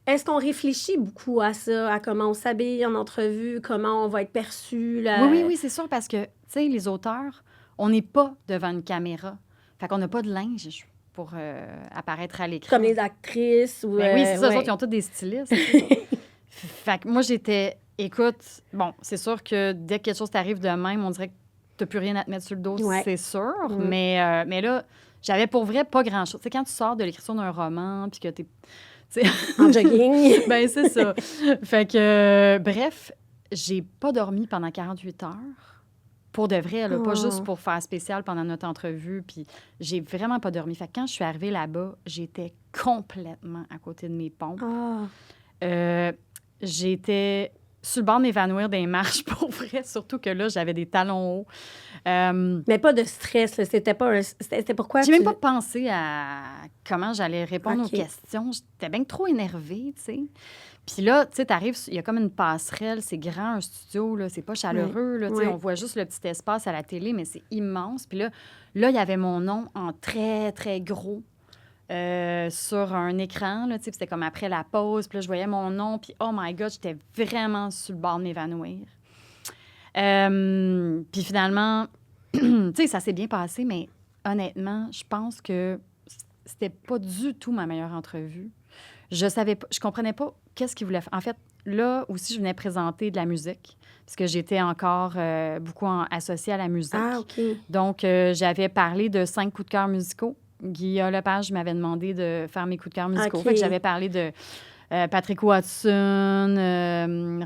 est-ce qu'on réfléchit beaucoup à ça, à comment on s'habille en entrevue, comment on va être perçu? Oui, c'est sûr, parce que, tu sais, les auteurs, on n'est pas devant une caméra. Fait qu'on n'a pas de linge pour apparaître à l'écran. Comme les actrices ou... Ben oui, c'est ça, ouais. autres, ils ont tous des stylistes. Fait que moi, j'étais... Écoute, bon, c'est sûr que dès que quelque chose t'arrive de même, on dirait que t'as plus rien à te mettre sur le dos, c'est sûr. Mais là, j'avais pour vrai pas grand-chose. Tu sais, quand tu sors de l'écriture d'un roman, puis que t'es... En jogging. Ben c'est ça. Fait que, bref, j'ai pas dormi pendant 48 heures. Pour de vrai, là, pas juste pour faire spécial pendant notre entrevue. Puis j'ai vraiment pas dormi. Fait que quand je suis arrivée là-bas, j'étais complètement à côté de mes pompes. J'étais sur le bord de m'évanouir des marches, pour vrai. Surtout que là, j'avais des talons hauts. Mais pas de stress, là. C'était pourquoi J'ai même pas pensé à comment j'allais répondre aux questions. J'étais bien trop énervée, tu sais. Puis là, tu sais, t'arrives, il y a comme une passerelle, c'est grand, un studio, là, c'est pas chaleureux, là, tu sais, on voit juste le petit espace à la télé, mais c'est immense. Puis là, il y avait mon nom en très, très gros sur un écran, là, tu sais, c'était comme après la pause, puis là, je voyais mon nom, puis oh my God, j'étais vraiment sur le bord de m'évanouir. Puis finalement, tu sais, ça s'est bien passé, mais honnêtement, je pense que c'était pas du tout ma meilleure entrevue. Je comprenais pas qu'est-ce qu'il voulait faire. En fait, là aussi, je venais présenter de la musique, parce que j'étais encore beaucoup associée à la musique. Ah, OK. Donc, j'avais parlé de 5 coups de cœur musicaux. Guillaume Lepage m'avait demandé de faire mes coups de cœur musicaux. Okay. Fait que j'avais parlé de Patrick Watson,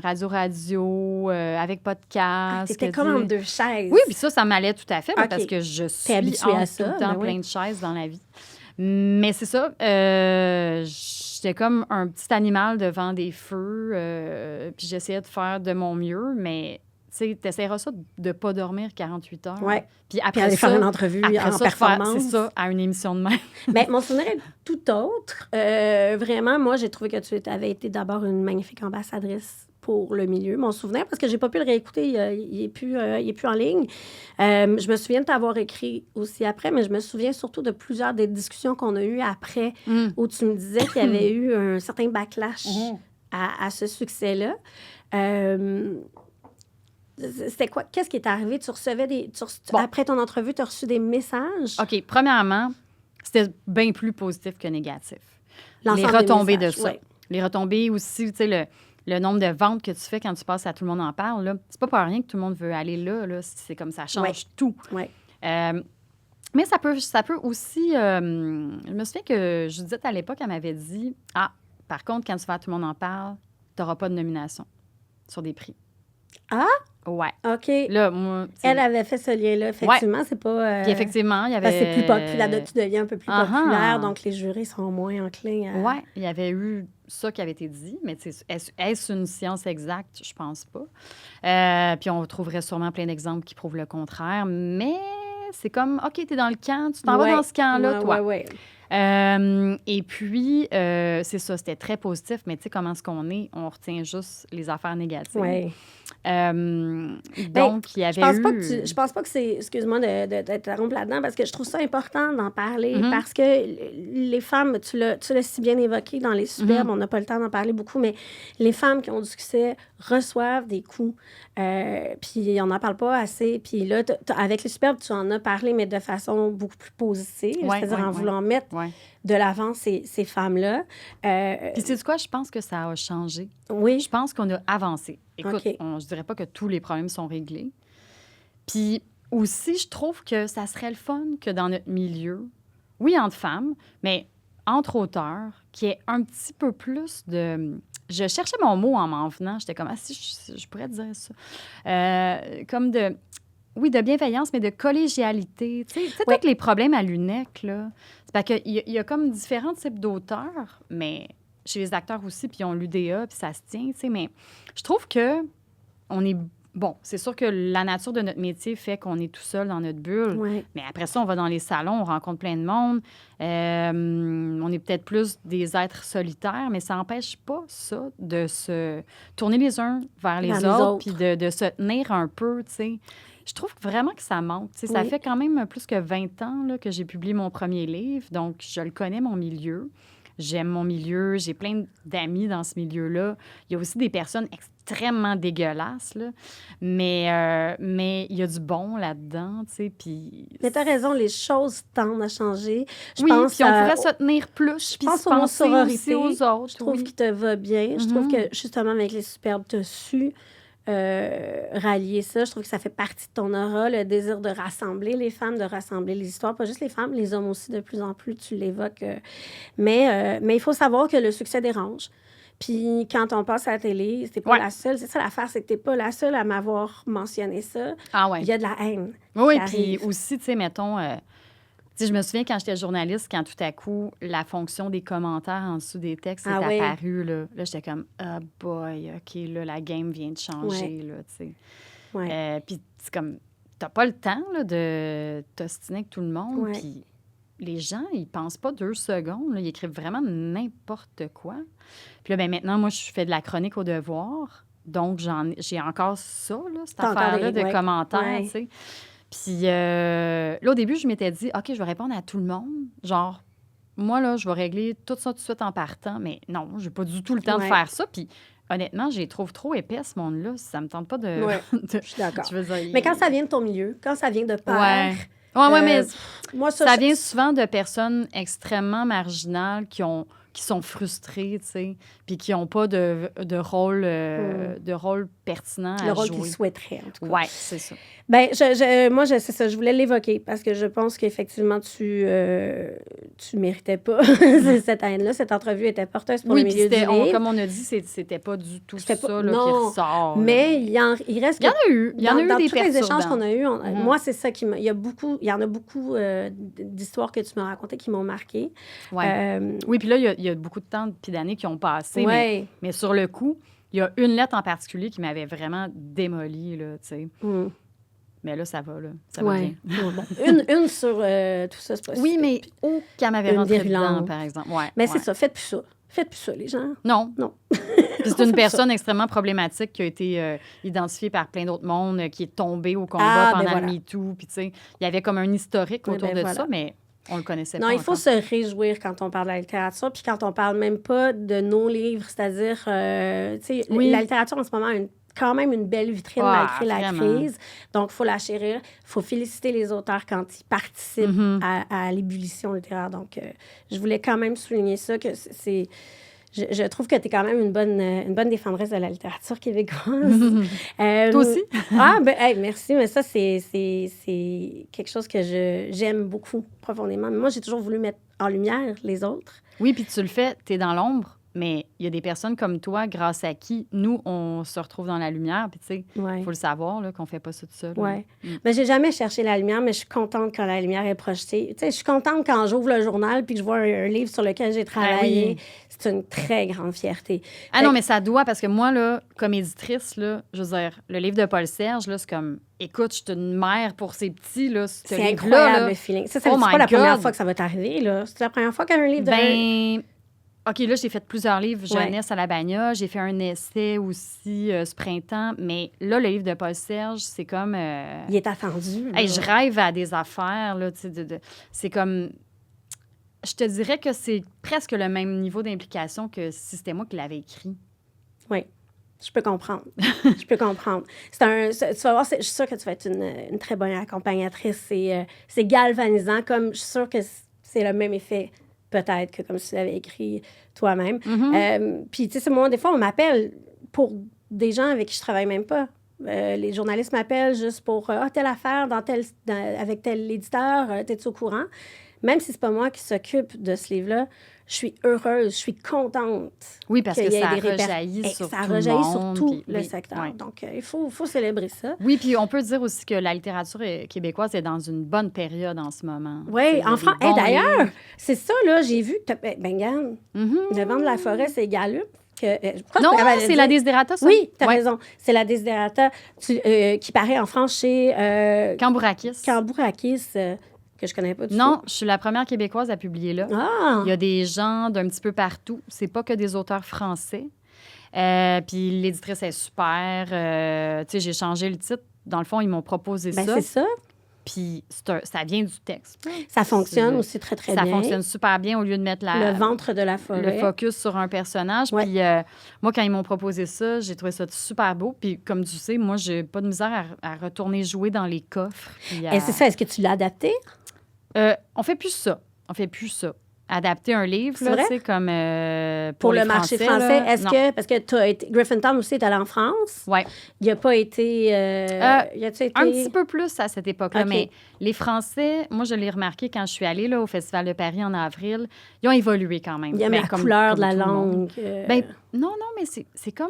Radio, avec podcast. T'étais comme en deux chaises. Oui, puis ça m'allait tout à fait, parce que je suis habituée à ça, tout le temps plein de chaises dans la vie. Mais c'est ça, j'étais comme un petit animal devant des feux, puis j'essayais de faire de mon mieux, mais tu sais, t'essaieras ça de ne pas dormir 48 heures. Oui. Puis après aller ça, faire une entrevue en performance. C'est ça, à une émission de même. Bien, mon souvenir est tout autre. Vraiment, moi, j'ai trouvé que tu avais été d'abord une magnifique ambassadrice pour le milieu. Mon souvenir, parce que j'ai pas pu le réécouter, il est plus en ligne. Je me souviens de t'avoir écrit aussi après, mais je me souviens surtout de plusieurs des discussions qu'on a eues après, où tu me disais qu'il y avait eu un certain backlash à ce succès-là. C'était quoi? Qu'est-ce qui est arrivé? Tu recevais après ton entrevue, tu as reçu des messages? OK. Premièrement, c'était bien plus positif que négatif. L'ensemble les retombées des messages, de ça. Les retombées aussi, tu sais, le nombre de ventes que tu fais quand tu passes à Tout le monde en parle, là, c'est pas pour rien que tout le monde veut aller là. C'est comme ça change tout. Ouais. Mais ça peut aussi... je me souviens que Judith, à l'époque, elle m'avait dit, « Ah, par contre, quand tu vas à Tout le monde en parle, tu n'auras pas de nomination sur des prix. » Ah? Ouais. OK. Là, moi... Elle avait fait ce lien-là. Effectivement, c'est pas... Puis effectivement, il y avait... c'est plus populaire. Tu deviens un peu plus populaire, donc les jurys sont moins enclins à... Oui, il y avait eu ça qui avait été dit, mais est-ce une science exacte? Je pense pas. Puis on trouverait sûrement plein d'exemples qui prouvent le contraire, mais c'est comme, OK, t'es dans le camp, tu t'en vas dans ce camp-là, toi. Oui. Et puis, c'est ça, c'était très positif, mais tu sais comment est-ce qu'on est? On retient juste les affaires négatives. Oui. Donc, il y avait je pense pas que c'est... Excuse-moi de t'interrompre là-dedans, parce que je trouve ça important d'en parler, parce que les femmes, tu l'as si bien évoqué dans Les Superbes, on n'a pas le temps d'en parler beaucoup, mais les femmes qui ont du succès reçoivent des coups, puis on n'en parle pas assez. Puis là, avec Les Superbes, tu en as parlé, mais de façon beaucoup plus positive, c'est-à-dire en voulant mettre de l'avant ces femmes-là. Puis sais-tu quoi? Je pense que ça a changé. Oui. Je pense qu'on a avancé. Écoute, je dirais pas que tous les problèmes sont réglés. Puis aussi, je trouve que ça serait le fun que dans notre milieu, oui, entre femmes, mais entre auteurs, qu'il y ait un petit peu plus de... Je cherchais mon mot en m'en venant. J'étais comme, si je pourrais te dire ça. Comme de... oui, de bienveillance, mais de collégialité. Tu sais, Oui. tous les problèmes à l'UNEC, là, c'est parce qu'il y a comme différents types d'auteurs, mais chez les acteurs aussi, puis ils ont l'UDA, puis ça se tient, tu sais, mais je trouve que on est... Bon, c'est sûr que la nature de notre métier fait qu'on est tout seul dans notre bulle, Oui. mais après ça, on va dans les salons, on rencontre plein de monde. On est peut-être plus des êtres solitaires, mais ça n'empêche pas ça de se tourner les uns vers les autres, puis de se tenir un peu, tu sais. Je trouve vraiment que ça manque. Tu sais, ça Oui. fait quand même plus que 20 ans là, que j'ai publié mon premier livre, donc je le connais, mon milieu. J'aime mon milieu, j'ai plein d'amis dans ce milieu-là. Il y a aussi des personnes extrêmement dégueulasses, là. Mais il y a du bon là-dedans, tu sais, puis... Mais t'as raison, les choses tendent à changer. Oui, puis on pourrait se tenir plus, puis pense se au mot penser sororité. aussi aux autres. Je trouve oui. qu'il te va bien. Je trouve que, justement, avec les superbes, tu as su rallier ça. Je trouve que ça fait partie de ton aura, le désir de rassembler les femmes, de rassembler les histoires. Pas juste les femmes, les hommes aussi, de plus en plus, tu l'évoques. Mais il faut savoir que le succès dérange. Puis quand on passe à la télé, t'es pas la seule. C'est ça l'affaire, c'est que t'es pas la seule à m'avoir mentionné ça. Ah ouais. Il y a de la haine. Oui, puis aussi, tu sais, mettons... tu sais, je me souviens quand j'étais journaliste, quand tout à coup, la fonction des commentaires en dessous des textes est apparue, là, j'étais comme « Ah boy, OK, là, la game vient de changer, là, tu sais. Ouais. Puis c'est comme, t'as pas le temps, là, de t'ostiner avec tout le monde, puis les gens, ils pensent pas 2 secondes, là, ils écrivent vraiment n'importe quoi. Puis là, ben maintenant, moi, je fais de la chronique au devoir, donc j'ai encore ça, là, cette affaire-là de commentaires, tu sais. Puis là, au début, je m'étais dit, OK, je vais répondre à tout le monde. Genre, moi, là, je vais régler tout ça tout de suite en partant. Mais non, j'ai pas du tout le temps de faire ça. Puis honnêtement, je les trouve trop épais, ce monde-là. Ça me tente pas de... Je suis d'accord. Je veux dire, mais quand ça vient de ton milieu, quand ça vient de père... Oui, mais moi, ça vient souvent de personnes extrêmement marginales qui sont frustrées, tu sais, puis qui n'ont pas de rôle pertinent à jouer. Le rôle qu'ils souhaiteraient, en tout cas. Oui, c'est ça. Bien, moi, c'est ça, je voulais l'évoquer parce que je pense qu'effectivement, tu méritais pas cette haine-là. Cette entrevue était porteuse pour le milieu du livre. Comme on a dit, c'était pas du tout ça là, qui ressort. Mais il reste... Il y en a eu. Il y en a eu des tous les échanges qu'on a eus, moi, c'est ça qui m'a... Il y en a beaucoup d'histoires que tu m'as racontées qui m'ont marquée. Ouais. Oui, puis là, il y a beaucoup de temps puis d'années qui ont passé. Mais sur le coup, il y a une lettre en particulier qui m'avait vraiment démolie, là, tu sais. Mais là, ça va, là. Ça va bien. Bon. Une sur tout ça, c'est possible. Oui, mais qu'elle m'avait rentré dedans, par exemple. Ouais, mais c'est ça, faites plus ça. Faites plus ça, les gens. Non. Puis c'est une personne extrêmement problématique qui a été identifiée par plein d'autres mondes, qui est tombée au combat pendant le MeToo. Puis, tu sais, il y avait comme un historique autour de ça, mais on le connaissait pas. Non, il faut se réjouir quand on parle de la littérature, puis quand on parle même pas de nos livres, c'est-à-dire, tu sais, la littérature en ce moment a quand même une belle vitrine malgré la crise. Donc, il faut la chérir. Il faut féliciter les auteurs quand ils participent à l'ébullition littéraire. Donc, je voulais quand même souligner ça, que c'est... Je trouve que tu es quand même une bonne défendresse de la littérature québécoise. Toi aussi? Merci. Mais ça, c'est quelque chose que j'aime beaucoup profondément. Mais moi, j'ai toujours voulu mettre en lumière les autres. Oui, puis tu le fais, tu es dans l'ombre. Mais il y a des personnes comme toi, grâce à qui, nous, on se retrouve dans la lumière. Puis, tu sais, il faut le savoir, là, qu'on fait pas ça tout seul. Oui. Mais j'ai jamais cherché la lumière, mais je suis contente quand la lumière est projetée. Tu sais, je suis contente quand j'ouvre le journal puis que je vois un livre sur lequel j'ai travaillé. C'est une très grande fierté. Non, mais ça doit, parce que moi, là, comme éditrice, là, je veux dire, le livre de Paul Serge, là, c'est comme... Écoute, je suis une mère pour ces petits, là. C'est incroyable, le feeling. Ça, c'est pas la première fois que ça va t'arriver, là. C'est la première fois qu'un livre de... OK, là, j'ai fait plusieurs livres jeunesse à la bagnole. J'ai fait un essai aussi ce printemps. Mais là, le livre de Paul Serge, c'est comme... Il est attendu. Je rêve à des affaires, là. C'est comme... Je te dirais que c'est presque le même niveau d'implication que si c'était moi qui l'avais écrit. Oui. Je peux comprendre. Je peux comprendre. Tu vas voir, je suis sûre que tu vas être une très bonne accompagnatrice. C'est galvanisant, comme je suis sûre que c'est le même effet peut-être que comme si tu l'avais écrit toi-même. Puis, tu sais, moi, des fois, on m'appelle pour des gens avec qui je travaille même pas. Les journalistes m'appellent juste pour telle affaire avec tel éditeur, t'es-tu au courant? même si c'est pas moi qui s'occupe de ce livre-là, je suis heureuse, je suis contente. Oui, parce que qu'il y ait ça des rejaillit sur ça tout le rejaillit sur monde. tout Puis, le oui, secteur. ouais. Donc, il faut célébrer ça. Oui, puis on peut dire aussi que la littérature québécoise est dans une bonne période en ce moment. Oui, en France. France. D'ailleurs, c'est ça, là, j'ai vu que regarde, Mhm. Le vent de la forêt, c'est Gallup. Non, c'est la Desiderata, ça? Oui, tu as Ouais. raison. C'est la Desiderata qui paraît en France chez Cambourakis. Cambourakis, que je connais pas du Non, tout. je suis la première québécoise à publier là. Ah! Il y a des gens d'un petit peu partout. C'est pas que des auteurs français. Puis l'éditrice est super. Tu sais, j'ai changé le titre. Dans le fond, ils m'ont proposé Ben, ça. c'est ça. Puis ça vient du texte. Ça fonctionne C'est- aussi très, très Ça bien. fonctionne super bien au lieu de mettre Le ventre de la forêt. le focus sur un personnage. Ouais. Puis moi, quand ils m'ont proposé ça, j'ai trouvé ça super beau. Puis comme tu sais, moi, j'ai pas de misère à retourner jouer dans les coffres. Puis Et c'est ça, est-ce que tu l'as adapté? On fait plus ça. On fait plus ça. Adapter un livre, C'est là, vrai? tu sais, comme Pour les le marché Français, français, là, est-ce non. que, parce que tu as été, Griffintown aussi est allé en France, Ouais. il n'a pas été, y a-tu été... Un petit peu plus à cette époque-là, OK. mais les Français, moi, je l'ai remarqué quand je suis allée là, au Festival de Paris en avril, ils ont évolué quand même. Il y a Ben, la comme- couleur de comme la tout le monde. langue. Ben, non, mais c'est comme...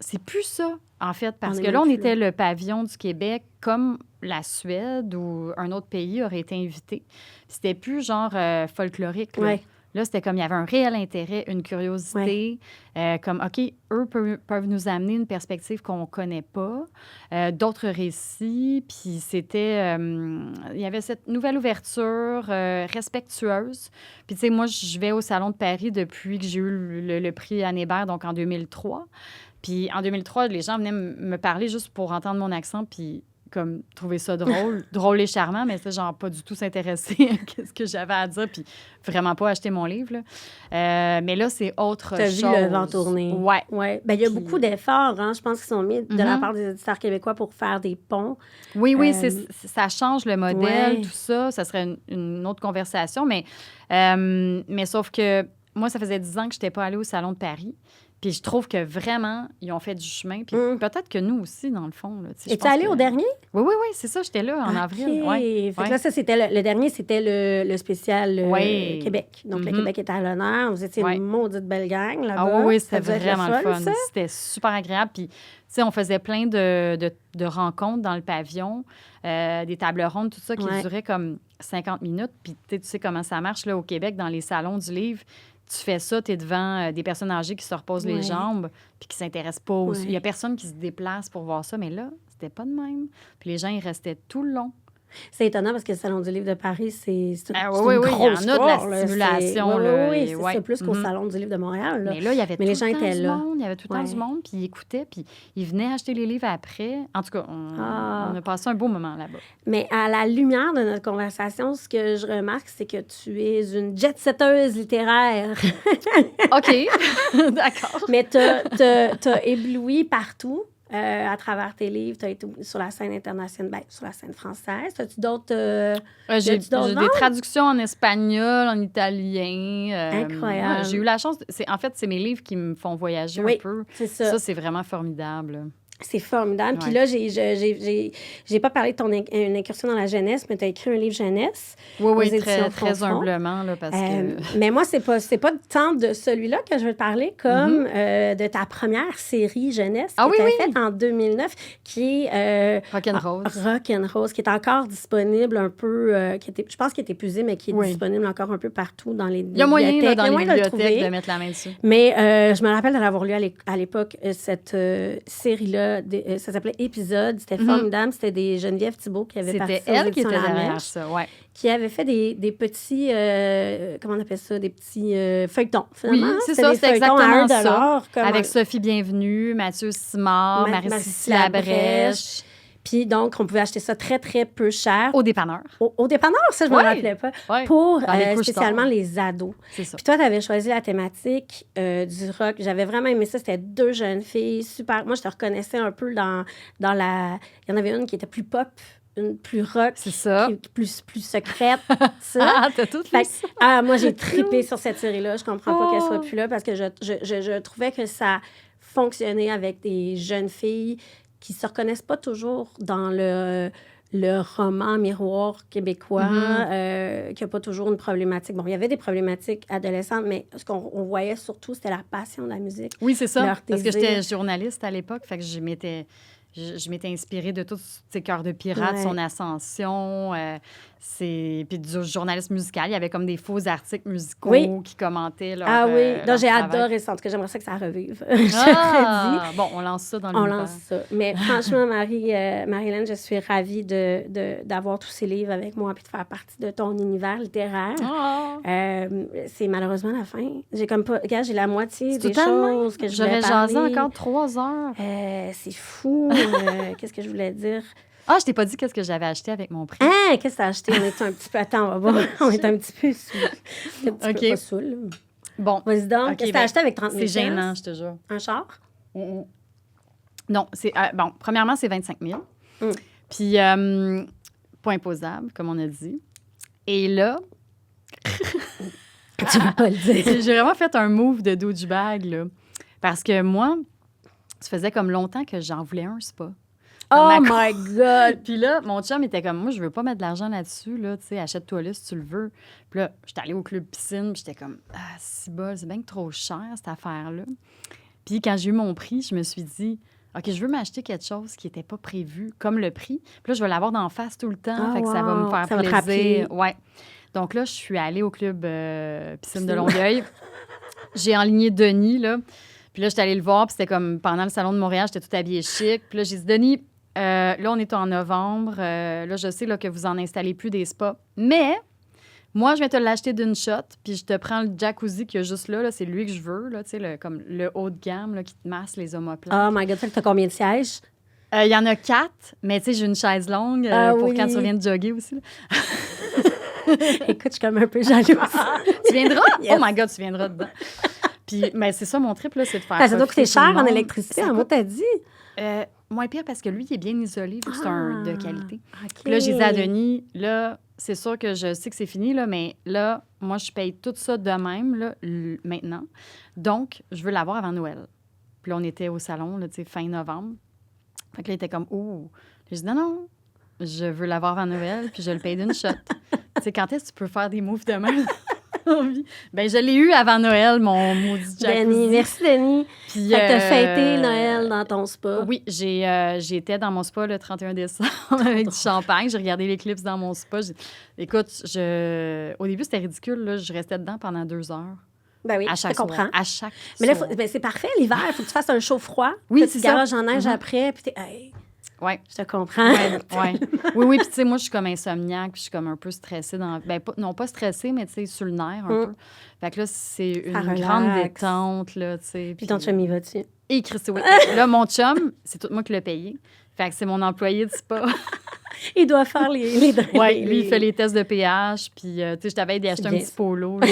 C'est plus ça, en fait, parce On est que là, même on plus était le pavillon du Québec, comme la Suède ou un autre pays aurait été invité. C'était plus genre folklorique, là. Ouais. Là, c'était comme il y avait un réel intérêt, une curiosité, comme, OK, eux peuvent nous amener une perspective qu'on ne connaît pas, d'autres récits, puis c'était... il y avait cette nouvelle ouverture respectueuse. Puis, tu sais, moi, je vais au Salon de Paris depuis que j'ai eu le prix Anne Hébert, donc en 2003. Puis, en 2003, les gens venaient me parler juste pour entendre mon accent, puis comme trouver ça drôle, drôle et charmant, mais c'est genre pas du tout s'intéresser à ce que j'avais à dire, puis vraiment pas acheter mon livre, là. Mais là, c'est autre chose. Tu as vu le vent tourner. Ouais. Ouais. Ben, il y a Puis- beaucoup d'efforts, hein, je pense, qui sont mis de la Mhm. part des éditeurs québécois pour faire des ponts. Oui, Euh, ça change le modèle, ouais. tout ça. Ça serait une autre conversation, mais sauf que moi, ça faisait 10 ans que je n'étais pas allée au Salon de Paris. Puis je trouve que vraiment, ils ont fait du chemin. Puis peut-être que nous aussi, dans le fond. Là, tu sais, je Es-tu pense allé que- au dernier? Oui, c'est ça. J'étais là en avril. Ouais. Fait que là, ça, c'était le dernier, c'était le spécial Ouais. Québec. Donc, le Mhm. Québec était à l'honneur. Vous étiez Ouais. une maudite belle gang là-bas. Ah oui, Ça c'était devait être vraiment le fun. ça? C'était super agréable. Puis, tu sais, on faisait plein de rencontres dans le pavillon, des tables rondes, tout ça, qui Ouais. duraient comme 50 minutes. Puis, tu sais comment ça marche là, au Québec, dans les salons du livre. Tu fais ça, tu es devant des personnes âgées qui se reposent Ouais. les jambes puis qui s'intéressent pas aux... Ouais. Il y a personne qui se déplace pour voir ça, mais là, c'était pas de même. Puis les gens, ils restaient tout le long. C'est étonnant parce que le Salon du livre de Paris, c'est une, Ah c'est oui, une oui, il y en grosse a de la foire, là. stimulation, Oui, là, oui, et c'est ouais. ça, plus qu'au Mhm. Salon du livre de Montréal. Là. Mais là, il y avait Mais tout les gens le temps étaient du là. monde. Il y avait tout le temps Ouais. du monde, puis ils écoutaient, puis ils venaient acheter les livres après. En tout cas, on a passé un beau moment là-bas. Mais à la lumière de notre conversation, ce que je remarque, c'est que tu es une jet-setteuse littéraire. OK, d'accord. Mais t'as ébloui partout à travers tes livres. Tu as été sur la scène internationale, sur la scène française. As-tu d'autres... J'ai tu d'autres des ventes? traductions en espagnol, en italien. Incroyable. Ouais, j'ai eu la chance. En fait, c'est mes livres qui me font voyager Oui, un peu. c'est ça. Ça, c'est vraiment formidable. C'est formidable. Puis Ouais. là, j'ai pas parlé de ton une incursion dans la jeunesse, mais tu as écrit un livre jeunesse. Oui, aux oui, éditions très Fronteron. humblement, là, parce que... Mais moi, c'est pas tant de celui-là que je veux te parler, comme de ta première série jeunesse Ah que oui, tu as oui. faite en 2009, qui est Rock'n'Rose. Rock'n'Rose, qui est encore disponible un peu, je pense qu'il est épuisé, mais qui est Oui. disponible encore un peu partout dans les Il y a moyen, là, dans Il y a les moyen de le bibliothèques, trouver. de mettre la main dessus. Mais je me rappelle de l'avoir lu à l'époque, cette série-là. Ça s'appelait Épisode. C'était formidable. C'était des Geneviève Thibault qui avait C'était participé aux elle qui éditions était derrière Lamarche, ça, ouais. qui avait fait des petits... comment on appelle ça? Des petits feuilletons, Oui, finalement. c'est C'était ça, des c'était feuilletons à exactement $1, comme Avec Sophie Bienvenue, Mathieu Simard, Marie-Cécile Labrèche. Puis donc, on pouvait acheter ça très, très peu cher. Au dépanneur. Au dépanneur, ça, je ne me Ouais. rappelais pas. Ouais. Pour Dans les couches spécialement d'or. les ados. C'est ça. Puis toi, tu avais choisi la thématique du rock. J'avais vraiment aimé ça. C'était deux jeunes filles, super. Moi, je te reconnaissais un peu dans la... Il y en avait une qui était plus pop, une plus rock, C'est ça. plus secrète. ça. Ah, t'as tout Fait fait que, ça. moi, j'ai trippé sur cette série-là. Je comprends pas qu'elle Oh. soit plus là parce que je trouvais que ça fonctionnait avec des jeunes filles qui se reconnaissent pas toujours dans le roman miroir québécois, qui n'a pas toujours une problématique. Bon, il y avait des problématiques adolescentes, mais ce qu'on voyait surtout, c'était la passion de la musique. Oui, c'est ça. Leur Parce que désir. j'étais journaliste à l'époque, fait que je m'étais inspirée de tous ces Cœurs de pirates, Ouais. son ascension, puis du journalisme musical. Il y avait comme des faux articles musicaux Oui. qui commentaient leur Ah oui, leur donc j'ai travail. adoré ça. En tout cas, j'aimerais ça que ça revive. Je te le dis. Bon, on lance ça dans On l'univers. lance ça. Mais franchement, Marie-Hélène, je suis ravie d'avoir tous ces livres avec moi puis de faire partie de ton univers littéraire. Ah! C'est malheureusement la fin. J'ai comme pas... Regarde, j'ai la moitié des Totalement. choses que je voulais J'aurais jasé parler. encore 3 heures. C'est fou. Qu'est-ce que je voulais dire? Ah, je t'ai pas dit qu'est-ce que j'avais acheté avec mon prix. Hein? Qu'est-ce que t'as acheté? On est un petit peu... Attends, on va voir. On est un petit peu sous. Un petit OK. peu pas saoul. Bon, Vas-y donc. OK, Qu'est-ce que t'as acheté avec 30 000 c'est gênant, je te jure. Un char? Non, c'est... bon, premièrement, c'est 25 000. Puis, pas imposable, comme on a dit. Et là, Tu veux pas le dire. j'ai vraiment fait un move de doji bag, là. Parce que moi, ça faisait comme longtemps que j'en voulais un spa. Oh Dans ma my God! Puis là, mon chum était comme, moi, je veux pas mettre de l'argent là-dessus, là, tu sais, achète-toi là si tu le veux. Puis là, j'étais allée au club piscine, puis j'étais comme, ah, c'est bol, c'est bien que trop cher, cette affaire-là. Puis quand j'ai eu mon prix, je me suis dit, OK, je veux m'acheter quelque chose qui n'était pas prévu, comme le prix. Puis là, je vais l'avoir d'en face tout le temps, Ah, fait que ça va me wow. faire Ça va te rappeler. plaisir. Ouais. Donc là, je suis allée au club piscine de Longueuil. J'ai enligné Denis, là. Puis là, j'étais allée le voir, puis c'était comme pendant le Salon de Montréal, j'étais toute habillée chic. Puis là, j'ai dit, Denis, là, on est en novembre. Là, je sais là, que vous en installez plus des spas. Mais moi, je vais te l'acheter d'une shot, puis je te prends le jacuzzi qu'il y a juste là. C'est lui que je veux, là, tu sais, comme le haut de gamme là, qui te masse les omoplates. Oh my God, fait que t'as combien de sièges? Il y en a 4, mais tu sais, j'ai une chaise longue pour oui. quand tu reviens de jogger aussi. Là. Écoute, je suis comme un peu jalouse. Tu viendras? Yes. Oh my God, tu viendras dedans. Puis, mais c'est ça, mon trip, là, c'est de faire Ça doit coûter profiter tout le cher en monde. électricité, Ça moi, coûte- t'as dit. Moins pire parce que lui, il est bien isolé, vu que c'est un de qualité. OK. Puis là, j'ai dit à Denis, là, c'est sûr que je sais que c'est fini, là, mais là, moi, je paye tout ça de même, là, maintenant. Donc, je veux l'avoir avant Noël. Puis là, on était au salon, là, tu sais, fin novembre. Fait que là, il était comme, oh. J'ai dit, non, je veux l'avoir avant Noël, puis je le paye d'une shot. Tu sais, quand est-ce que tu peux faire des moves de même? Ben, je l'ai eu avant Noël, mon maudit jacuzzi. Denis, merci, Denis. Puis, Fait que t'as fêté Noël dans ton spa. Oui, j'étais dans mon spa le 31 décembre avec du champagne. J'ai regardé les clips dans mon spa. Écoute, au début, c'était ridicule. Là. Je restais dedans pendant 2 heures. Ben oui, À je chaque te comprends. soir. À chaque Mais là, soir. c'est parfait, l'hiver. Il faut que tu fasses un chaud froid. Oui, Puis c'est tu ça. garages en neige Mhm. après. Puis t'es... Hey, Ouais. je te comprends. Ouais. Oui, puis tu sais, moi, je suis comme insomniaque, puis je suis comme un peu stressée. Non, pas stressée, mais tu sais, sur le nerf un peu. Fait que là, c'est une relaxe. grande détente, là, tu sais. Puis ton chum, il va-tu? Et Christy, oui. Là, mon chum, c'est tout moi qui l'ai payé. Fait que c'est mon employé de spa. Il doit faire les Oui, lui, il fait les tests de pH. Puis, tu sais, je t'avais aidé à acheter un bien. petit polo. Là.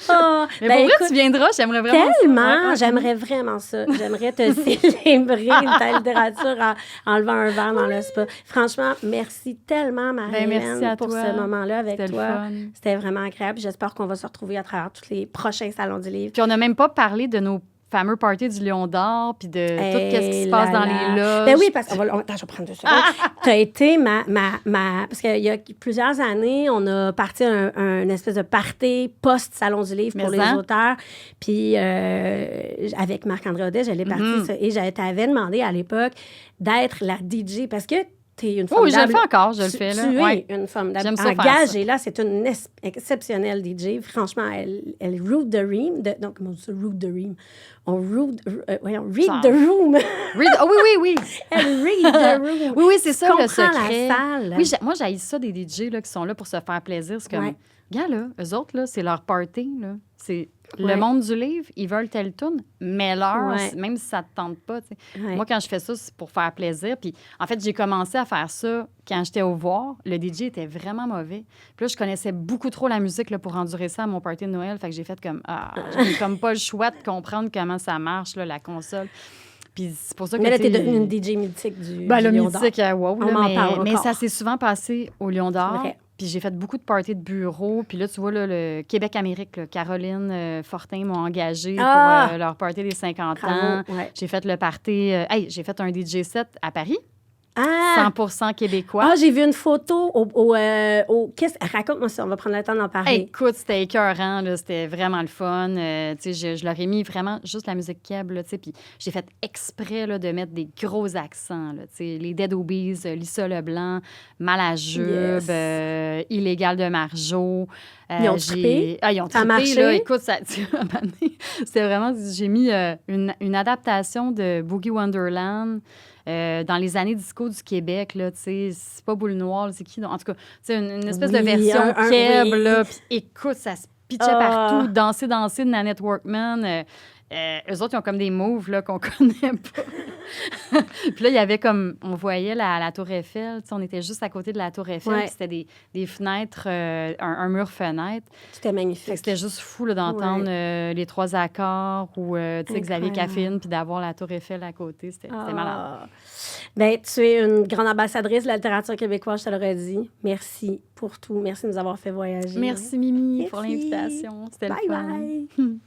Oh, Mais ben pour vrai, écoute, tu viendras, j'aimerais vraiment ça. tellement, Ouais. j'aimerais vraiment ça. J'aimerais te célébrer ta littérature en levant un verre dans le spa. Franchement, merci tellement, Ben, merci Marie-Hélène, à pour toi. ce moment-là avec C'était le toi. fun. C'était vraiment agréable. J'espère qu'on va se retrouver à travers tous les prochains salons du livre. Puis on n'a même pas parlé de nos fameux parties du Lion d'Or, puis de tout ce qui Hey se passe là dans là. les loges. Ben oui, parce que... Attends, je vais prendre 2 secondes. Tu as été parce qu'il y a plusieurs années, on a parti un espèce de party post-Salon du livre pour Mais les hein? auteurs. Puis avec Marc-André Audet, j'allais partir Mm-hmm. ça. Et je t'avais demandé à l'époque d'être la DJ parce que tu es une Oui, je le formidable... fais encore, je le Tu- fais. Là. Tu es Ouais. une formidable J'aime ça faire engagée. Là, c'est une exceptionnelle DJ. Franchement, elle root the room. Donc, comment on dit ça, root the room? On read the room. Oh, oui, oui. Elle read the room. Oui, c'est ça le comprends secret. la salle. Oui, moi, j'haïs ça des DJ là, qui sont là pour se faire plaisir. C'est comme, Ouais. gars, là, eux autres, là, c'est leur party. Là. C'est Ouais. le monde du livre, ils veulent telle tune, mais leur, Ouais. même si ça ne te tente pas. Tu sais. Ouais. Moi, quand je fais ça, c'est pour faire plaisir. Puis, en fait, j'ai commencé à faire ça quand j'étais au voir. Le DJ était vraiment mauvais. Puis là, je connaissais beaucoup trop la musique là, pour endurer ça à mon party de Noël. Fait que j'ai fait comme, j'ai comme pas le choix de comprendre comment ça marche, là, la console. Puis c'est pour ça que Mais là, tu sais, t'es devenue une DJ mythique du ben, du le Lion d'Or. mythique, wow, On là, m'en parle mais encore. ça s'est souvent passé au Lion d'Or. Vrai. Puis j'ai fait beaucoup de parties de bureau. Puis là, tu vois, là, le Québec-Amérique, là, Caroline Fortin m'ont engagée pour leur party des 50 ans. Ouais. J'ai fait le party... j'ai fait un DJ set à Paris. Ah! 100% québécois. Ah, j'ai vu une photo raconte-moi ça, on va prendre le temps d'en parler. Écoute, c'était écœurant, là, c'était vraiment le fun. Tu sais, je leur ai mis vraiment juste la musique keb, là, tu sais, puis j'ai fait exprès là, de mettre des gros accents, là, tu sais, les Dead Obies, Lisa Leblanc, Malajube, Illégal de Marjo. Ils ont trippé? Ils ont trippé, marché? là. Écoute, c'était vraiment... J'ai mis une adaptation de Boogie Wonderland dans les années disco du Québec, là, tu sais, c'est pas Boule Noire, c'est qui? En tout cas, tu sais, une espèce de version keb, là. Puis écoute, ça se pitchait partout. Danser de Nanette Workman. Eux autres, ils ont comme des moves là, qu'on connaît pas. Puis là, il y avait comme... On voyait la Tour Eiffel. On était juste à côté de la Tour Eiffel. Puis c'était des fenêtres, un mur fenêtre. C'était magnifique. C'était juste fou là, d'entendre les 3 accords ou Xavier Caffine, puis d'avoir la Tour Eiffel à côté. C'était malade. Bien, tu es une grande ambassadrice de la littérature québécoise, je te l'aurais dit. Merci pour tout. Merci de nous avoir fait voyager. Merci, Mimi, pour l'invitation. C'était le fun. Bye.